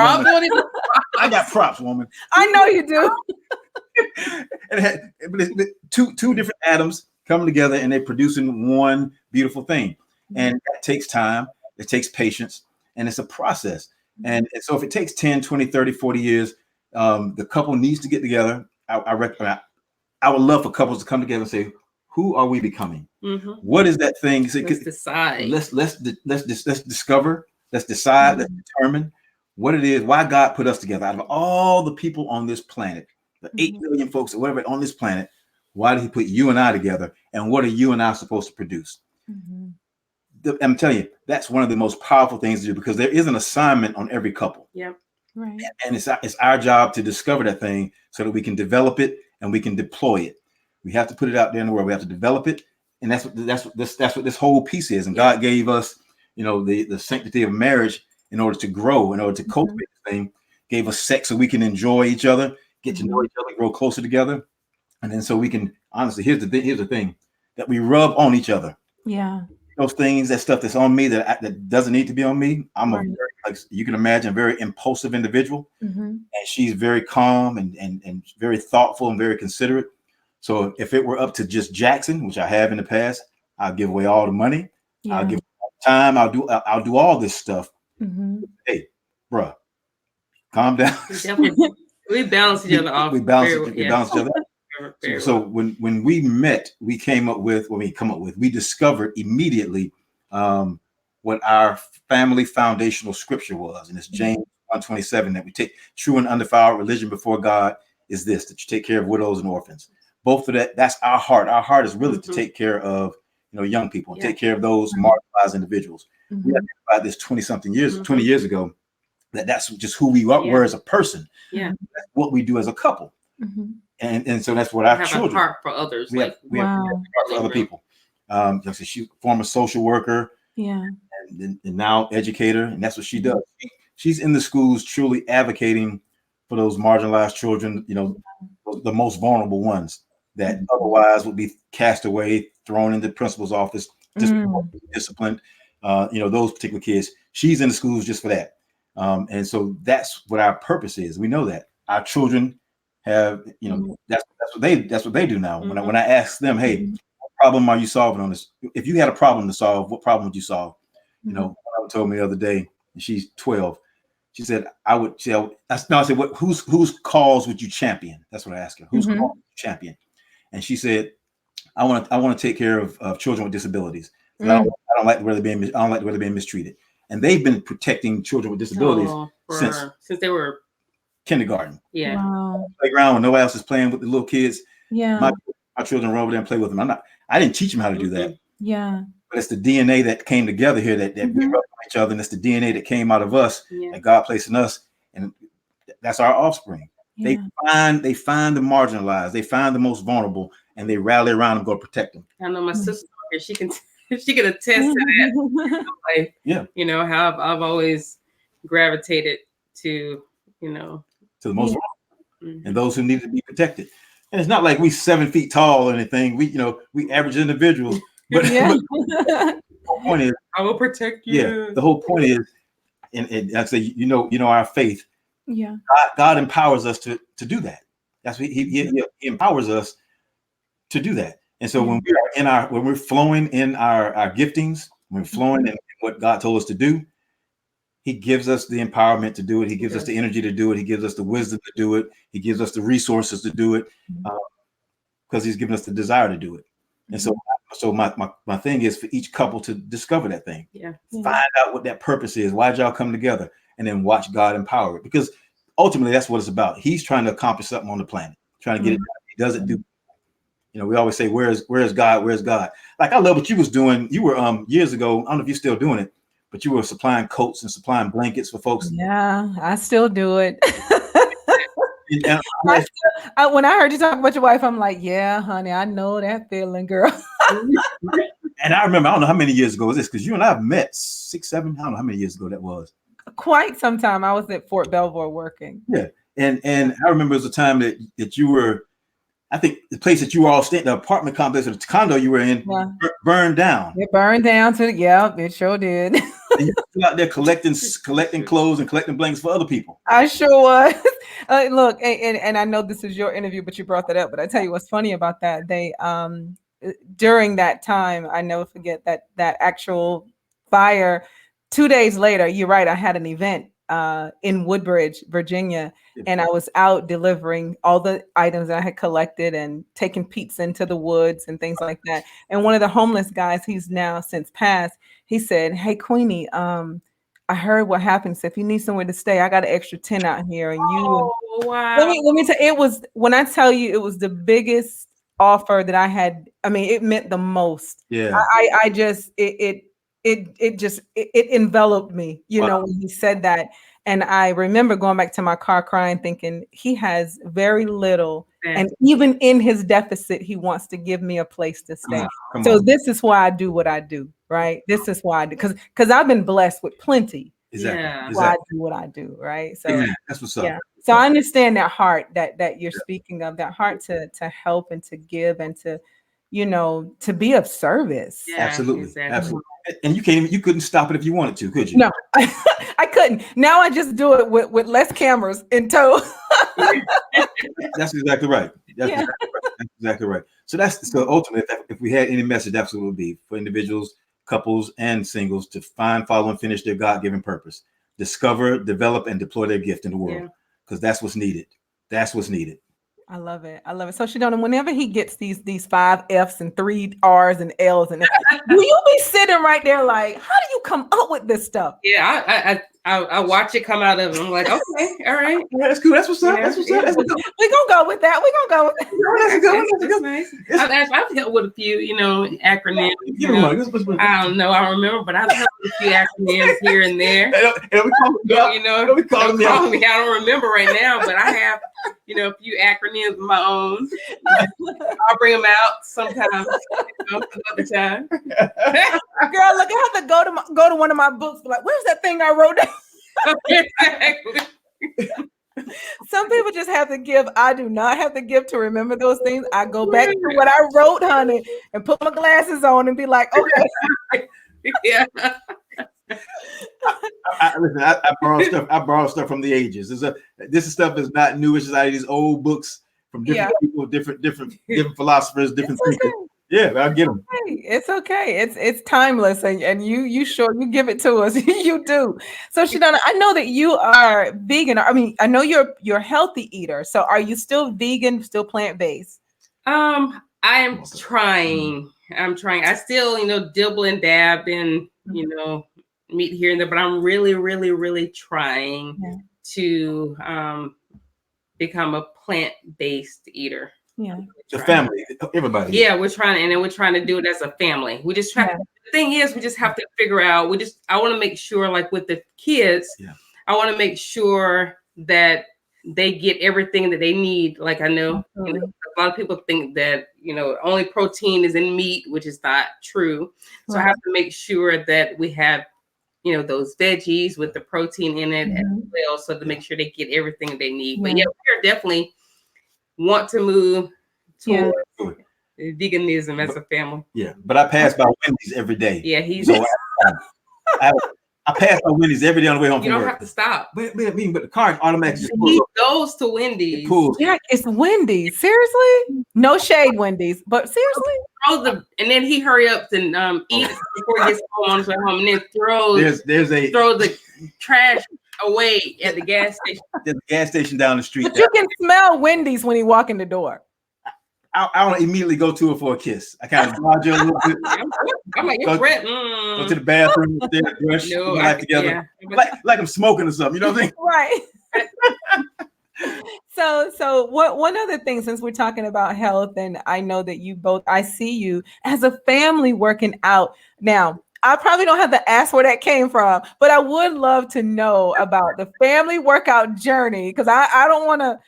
I got props, woman. I know you do. And two different atoms coming together and they're producing one beautiful thing. And that takes time. It takes patience. And it's a process. And so if it takes 10, 20, 30, 40 years, the couple needs to get together. I would love for couples to come together and say, who are we becoming? What is that thing? Let's decide. Let's discover. Let's decide. Let's determine what it is. Why God put us together. Out of all the people on this planet, the 8 billion folks or whatever on this planet, why did He put you and I together? And what are you and I supposed to produce? I'm telling you, that's one of the most powerful things to do, because there is an assignment on every couple. Yep. Right. And it's our job to discover that thing so that we can develop it and we can deploy it. We have to put it out there in the world. We have to develop it. And that's what this whole piece is. And God gave us, the sanctity of marriage in order to grow, in order to cultivate this thing. Gave us sex so we can enjoy each other, get to know each other, grow closer together. And then so we can, honestly, here's the thing, that we rub on each other. Yeah. Those things, that stuff that's on me that doesn't need to be on me. I'm a very, like you can imagine, very impulsive individual. And she's very calm and very thoughtful and very considerate. So if it were up to just Jackson, which I have in the past, I'll give away all the money. I'll give time. I'll do all this stuff. Hey, bruh, calm down. We balance each other off. We balance each other out. So when we met, we came up with we discovered immediately what our family foundational scripture was, and it's James 1:27, that we take true and undefiled religion before God is this, that you take care of widows and orphans. Both of that's our heart. Our heart is really to take care of young people, take care of those marginalized individuals. We identified this 20 years ago, that's just who we were as a person. That's what we do as a couple. And so that's what our children have a heart for others. We have a heart for other people. She's a former social worker, and now educator, and that's what she does. She's in the schools truly advocating for those marginalized children, the most vulnerable ones that otherwise would be cast away, thrown into the principal's office, just disciplined. Those particular kids. She's in the schools just for that. And so that's what our purpose is. We know that our children have, that's what they do now. When I ask them, hey, what problem are you solving on this? If you had a problem to solve, what problem would you solve? One told me the other day, and she's 12. She said, I said, whose cause would you champion? That's what I asked her. Whose cause would you champion? And she said, I want to take care of children with disabilities. I don't like where they're being mistreated. And they've been protecting children with disabilities since they were kindergarten. Playground when nobody else is playing with the little kids. My children run over there and play with them. I didn't teach them how to do that. But it's the DNA that came together here that we rub on each other, and it's the DNA that came out of us that God placed in us, and that's our offspring. They find the marginalized, they find the most vulnerable, and they rally around and go protect them. I know my sister here, she can attest to that. Like, how I've always gravitated to the most vulnerable and those who need to be protected. And it's not like we 7 feet tall or anything. We average individuals. But the whole point is, I will protect you. Yeah, the whole point is, and I say, our faith. God empowers us to do that. That's what he empowers us to do that. And so when we're flowing in our giftings, when we're flowing in what God told us to do, He gives us the empowerment to do it. He gives us the energy to do it. He gives us the wisdom to do it. He gives us the resources to do it, because He's given us the desire to do it. And so my thing is for each couple to discover that thing. Find out what that purpose is. Why'd y'all come together? And then watch God empower it. Because ultimately that's what it's about. He's trying to accomplish something on the planet, trying to get it done. He doesn't do. We always say, where's God? Where's God? Like, I love what you was doing. You were years ago, I don't know if you're still doing it, but you were supplying coats and supplying blankets for folks. Yeah, I still do it. When I heard you talk about your wife, I'm like, yeah, honey, I know that feeling, girl. And I remember, I don't know how many years ago was this, because you and I have met 6, 7, I don't know how many years ago that was. Quite some time. I was at Fort Belvoir working. Yeah. And I remember it was a time that you were, I think the place that you were all staying, the apartment complex or the condo you were in, burned down. It burned down it sure did. And you were out there collecting clothes and collecting blankets for other people. I sure was. Look, and I know this is your interview, but you brought that up. But I tell you what's funny about that. They during that time, I never forget that actual fire. 2 days later, you're right, I had an event in Woodbridge, Virginia, and I was out delivering all the items that I had collected and taking pizza into the woods and things like that. And one of the homeless guys, he's now since passed, he said, "Hey, Queenie, I heard what happened. So if you need somewhere to stay, I got an extra tent out here." And wow. Let me tell you, it was, when I tell you, it was the biggest offer that I had. I mean, it meant the most. Yeah. I just, it enveloped me, when he said that. And I remember going back to my car crying, thinking he has very little. And even in his deficit, he wants to give me a place to stay. So this is why I do what I do, right? This is why I do, because I've been blessed with plenty. Exactly. Why I do what I do, right? So that's what's up. Yeah. So I understand that heart that you're speaking of, that heart to help and to give and to, to be of service. Yeah, absolutely. Exactly. Absolutely. And you couldn't stop it if you wanted to, could you? No, I couldn't. Now I just do it with less cameras in tow. That's exactly right. That's exactly right. So ultimately, if we had any message, that's what it would be for individuals. couples and singles to find, follow, and finish their God-given purpose. Discover, develop, and deploy their gift in the world. Because that's what's needed. That's what's needed. I love it. I love it. So ShDonna, whenever he gets these 5 F's and 3 R's and L's and do you be sitting right there like, how do you come up with this stuff? Yeah, I watch it come out of him. I'm like, okay, all right. That's cool. That's what's up. Yeah, That's what's up. That's what's up. We're gonna go with that. We're gonna go with that. That's good. That's good. Nice. I've helped with a few, acronyms. I don't know, I don't remember, but I've helped with a few acronyms here and there. We call me out. I don't remember right now, but I have, a few acronyms of my own. I'll bring them out sometimes, another time. Girl, look, I have to go to one of my books. Like, where's that thing I wrote down? Exactly. Some people just have to give. I do not have to give to remember those things. I go back to what I wrote, honey, and put my glasses on and be like, okay. Yeah. I borrow stuff from the ages. This stuff is not new. It's just out of these old books from different people, different philosophers, different thinkers. Yeah, I'll get them. It's okay. It's timeless, and you sure you give it to us. You do. So ShDonna, I know that you are vegan. I mean, I know you're a healthy eater. So are you still vegan, still plant-based? I am trying. I still, dibble and dab in, meat here and there, but I'm really, really, really trying to become a plant-based eater. Yeah. The family, everybody. Yeah, we're trying to do it as a family. We just try. The thing is, we just have to figure out. I want to make sure, like with the kids, I want to make sure that they get everything that they need. Like I know, a lot of people think that only protein is in meat, which is not true. So I have to make sure that we have those veggies with the protein in it as well, so to make sure they get everything they need. But we're definitely want to move toward veganism as a family. Yeah, but I pass by Wendy's every day. Yeah, he's. So I pass by Wendy's every day on the way home. You don't have to stop. But the car automatically He goes to Wendy's. Yeah, it's Wendy's. Seriously? No shade, Wendy's, but seriously. And then he hurry up and eat before he gets home on his way home, and then throws the trash away at the gas station. There's a gas station down the street. But you can smell Wendy's when he walk in the door. I don't immediately go to her for a kiss. I kind of dodge her a little bit. I'm like, go to the bathroom, brush, together, like I'm smoking or something. You know what I mean? Right. So one other thing, since we're talking about health, and I know that I see you as a family working out. Now, I probably don't have to ask where that came from, but I would love to know about the family workout journey, because I don't want to,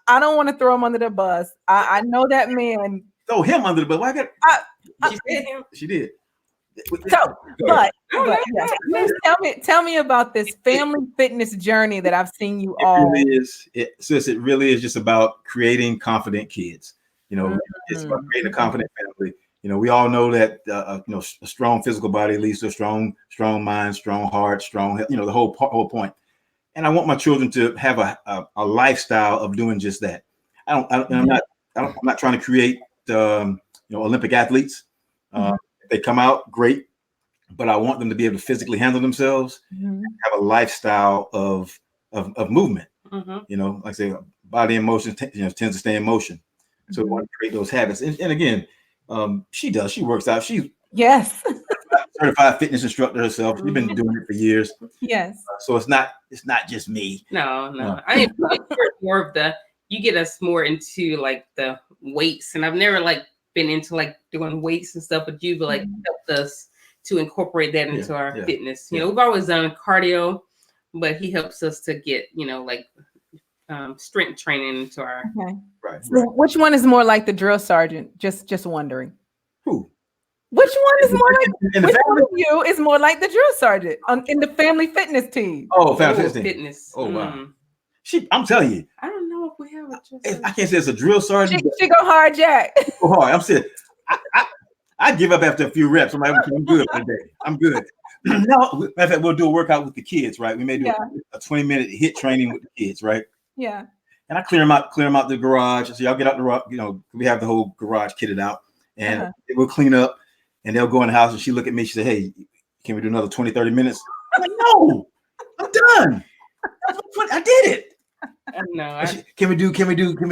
I don't want to throw him under the bus. I know that man. Throw him under the bus. Why she said him. She did. So, tell me about this family fitness journey that I've seen you all. It really is just about creating confident kids. It's about creating a confident family. We all know that a strong physical body leads to a strong mind, strong heart, strong, the whole point. And I want my children to have a lifestyle of doing just that. I'm not trying to create Olympic athletes. If they come out, great, but I want them to be able to physically handle themselves, have a lifestyle of movement. Like I say, body in motion tends to stay in motion. So we want to create those habits. And again, she works out. She's certified fitness instructor herself. She's been doing it for years. Yes. So it's not just me. No. I mean, more of you get us more into like the weights, and I've never been into doing weights and stuff, but you've helped us to incorporate that into our fitness. We've always done cardio, but he helps us to get strength training into our right. So which one is more like the drill sergeant? Just wondering. Who? Which one is more like? Which one of you is more like the drill sergeant in the family fitness team? Oh, family fitness. Oh wow. I'm telling you. I don't know if we have a drill sergeant. I can't say it's a drill sergeant. She go hard, Jack. Go hard. I'm saying I give up after a few reps. I'm like, I'm good for the day. I'm good. No, matter of fact, we'll do a workout with the kids, right? We may do a 20-minute hit training with the kids, right? Yeah. And I clear them out the garage. So y'all get out the we have the whole garage kitted out, and we'll clean up. and they'll go in the house and she look at me. She say, "Hey, can we do another 20, 30 minutes?" I'm like, "No, I'm done. I did it." No, Can we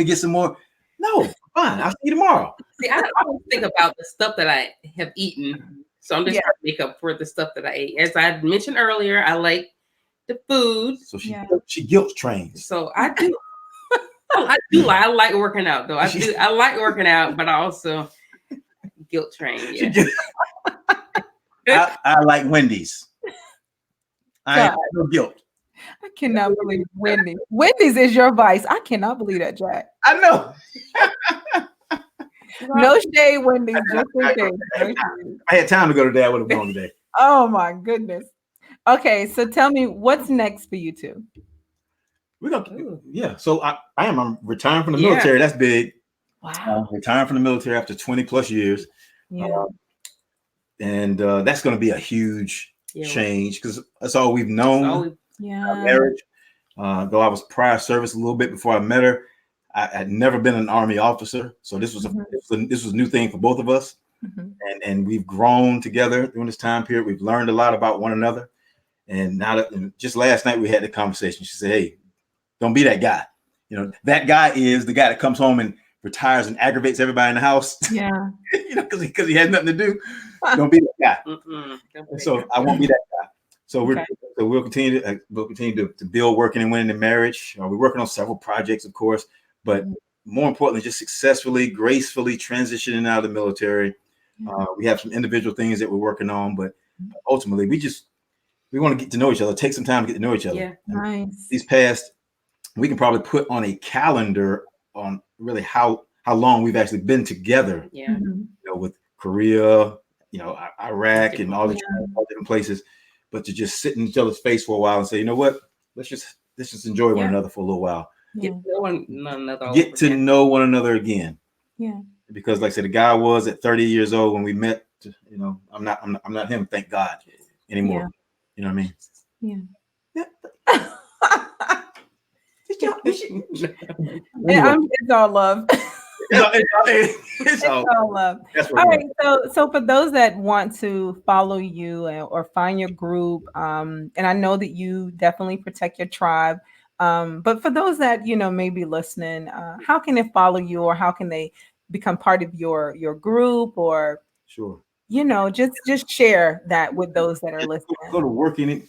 get some more? No, fine. I'll see you tomorrow. See, I always think about the stuff that I have eaten. So I'm just trying to make up for the stuff that I ate. As I mentioned earlier, I like the food. So she guilt trains. So I do. I like working out though. I like working out, but I also guilt train. Yeah. I like Wendy's. I have no guilt. I cannot believe Wendy's. Wendy's is your vice. I cannot believe that, Jack. I know. No shade, Wendy's. Just in case. I had time to go today. I would have gone today. Oh my goodness. Okay, so tell me what's next for you two. We're gonna, So I'm retiring from the military. That's big. Wow. Retiring from the military after 20 plus years. Yeah. And that's going to be a huge change because that's all we've known. Our marriage. Though I was prior service a little bit before I met her, I had never been an Army officer, so this was this was a new thing for both of us, and we've grown together during this time period. We've learned a lot about one another, and just last night we had the conversation. She said, "Hey, don't be that guy. That guy is the guy that comes home and retires and aggravates everybody in the house. Yeah, because he has nothing to do. Don't be that guy." So I won't be that guy. So we'll continue to build, working and winning in marriage. We're working on several projects, of course, but more importantly, just successfully, gracefully transitioning out of the military. We have some individual things that we're working on, but ultimately, we want to get to know each other. Take some time to get to know each other. Yeah, nice. These past, we can probably put on a calendar on really how long we've actually been together. Yeah, with Korea, Iraq, and all different places. But to just sit in each other's face for a while and say, you know what, let's just enjoy one another for a little while. Yeah. Get to know one another again. Yeah. Because like I said, the guy was at 30 years old when we met. I'm not him, thank God, anymore. Yeah. You know what I mean? Yeah. It's all love. It's all love. All right. So for those that want to follow you or find your group, and I know that you definitely protect your tribe, but for those that may be listening, how can they follow you, or how can they become part of your group, or just share that with those that are listening? Go to working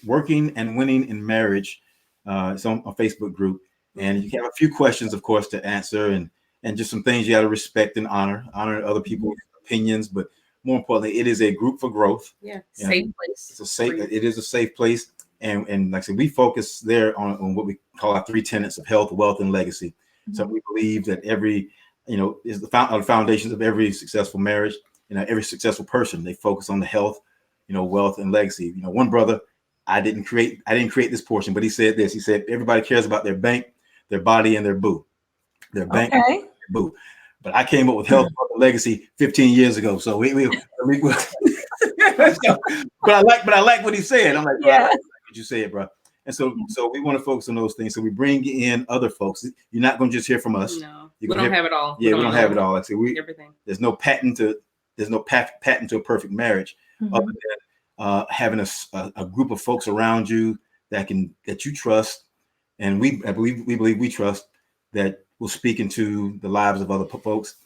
and winning in marriage. It's on a Facebook group, and you can have a few questions, of course, to answer, and just some things you got to respect and honor other people's opinions, but more importantly, it is a group for growth. Safe place. It is a safe place, and like I said, we focus there on what we call our 3 tenets of health, wealth, and legacy. So we believe that every is the foundations of every successful marriage. Every successful person, they focus on the health, wealth, and legacy. One brother, I didn't create this portion, but he said this. He said everybody cares about their bank, their body, and their boo. Their bank, boo. But I came up with health, wealth, and legacy 15 years ago. So we but I like what he said. I'm like, I like what you said, bro. And so we want to focus on those things. So we bring in other folks. You're not going to just hear from us. No, we don't have it all. Yeah, we don't have it all. Like I said, everything. There's no patent to a perfect marriage, other than having a group of folks around you that you trust, and we believe we trust, that will speak into the lives of other folks.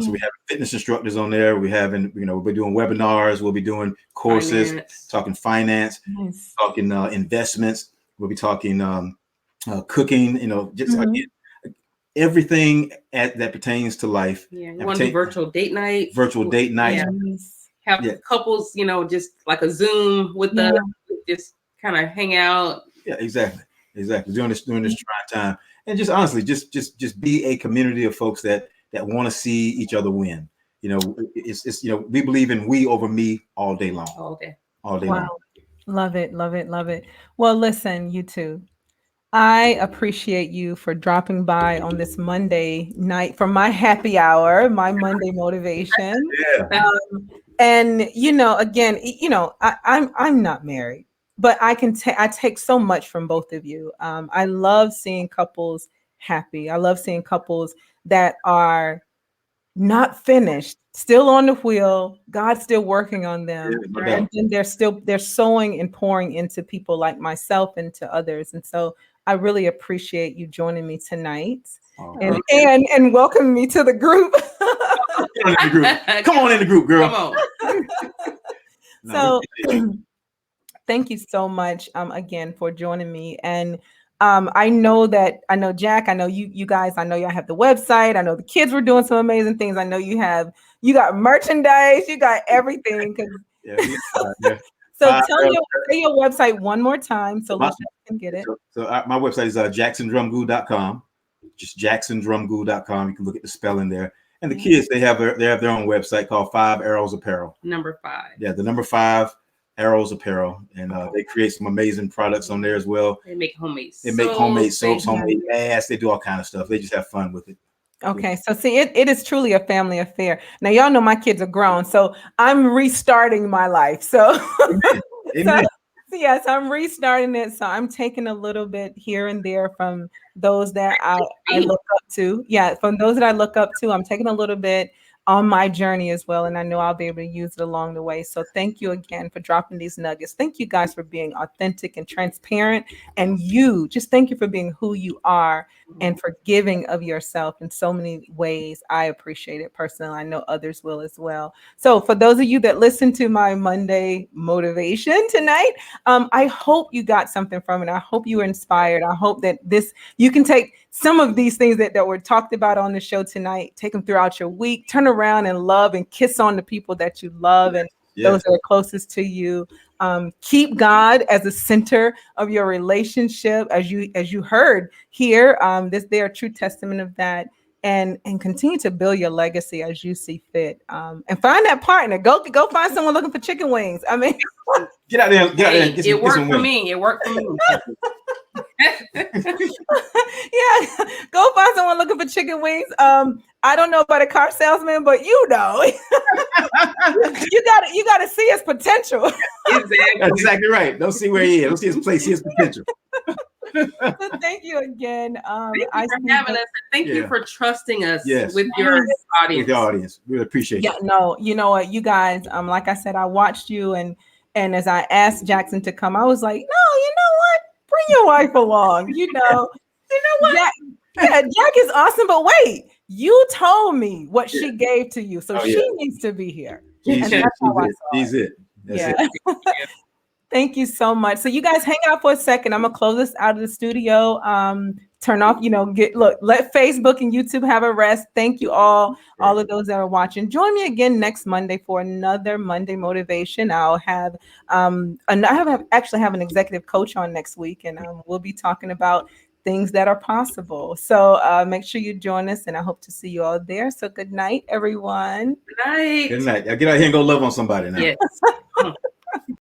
So we have fitness instructors on there. We'll be doing webinars. We'll be doing courses, talking finance, talking investments. We'll be talking cooking. Again, everything that pertains to life. Yeah, you want to do virtual date night. Have couples, just like a Zoom with just kind of hang out. Yeah, exactly. During this trying time, and just honestly, just be a community of folks that want to see each other win. It's we believe in we over me all day long. All day long. Love it. Well, listen, you two, I appreciate you for dropping by on this Monday night for my happy hour, my Monday motivation. And again, I'm not married, but I take so much from both of you. I love seeing couples happy. I love seeing couples that are not finished, still on the wheel. God's still working on them. And then they're sowing and pouring into people like myself and to others. And so I really appreciate you joining me tonight. And welcoming me to the group. Come on in the group, girl. Come on. So thank you so much again for joining me. And I know Jack, I know you guys, I know y'all have the website. I know the kids were doing some amazing things. I know you got merchandise, you got everything. So tell your website one more time so listeners can get it. So my website is jacksondrumgoole.com. Just jacksondrumgoole.com. You can look at the spelling there. And the kids, they have their own website called 5 Arrows Apparel. Number 5. Yeah, the number 5 Arrows Apparel, and they create some amazing products on there as well. They make homemade soaps, homemade masks. They do all kind of stuff. They just have fun with it. Okay, so see, it is truly a family affair. Now, y'all know my kids are grown, so I'm restarting my life. So, Amen. Yes, I'm restarting it. So I'm taking a little bit here and there from those that I look up to. Yeah, from those that I look up to, I'm taking a little bit on my journey as well. And I know I'll be able to use it along the way. So thank you again for dropping these nuggets. Thank you guys for being authentic and transparent. And thank you for being who you are and for giving of yourself in so many ways. I appreciate it personally. I know others will as well. So for those of you that listen to my Monday motivation tonight, I hope you got something from it. I hope you were inspired. I hope that you can take some of these things that were talked about on the show tonight, take them throughout your week, turn around and love and kiss on the people that you love and those that are closest to you. Keep God as the center of your relationship, as you heard here. They're a true testament of that. And continue to build your legacy as you see fit. And find that partner. Go find someone looking for chicken wings. I mean, get out there. It worked for me. Yeah, go find someone looking for chicken wings. I don't know about a car salesman, but you gotta see his potential. Exactly. That's exactly right. Don't see where he is. Don't see his place. See his potential. So thank you again. Thank you for having us. Thank you for trusting us with your audience. With the audience, we really appreciate it. No, you know what, you guys. Like I said, I watched you, and as I asked Jackson to come, I was like, no, you know what? Bring your wife along. You know what? Jack is awesome, but wait, you told me what she gave to you, so she needs to be here. She's it. That's it. Thank you so much. So you guys hang out for a second. I'm gonna close this out of the studio. Turn off, let Facebook and YouTube have a rest. Thank you all of those that are watching. Join me again next Monday for another Monday motivation. I'll have actually have an executive coach on next week, and we'll be talking about things that are possible. So make sure you join us, and I hope to see you all there. So good night, everyone. Good night. Good night. I'll get out here and go love on somebody now. Yes.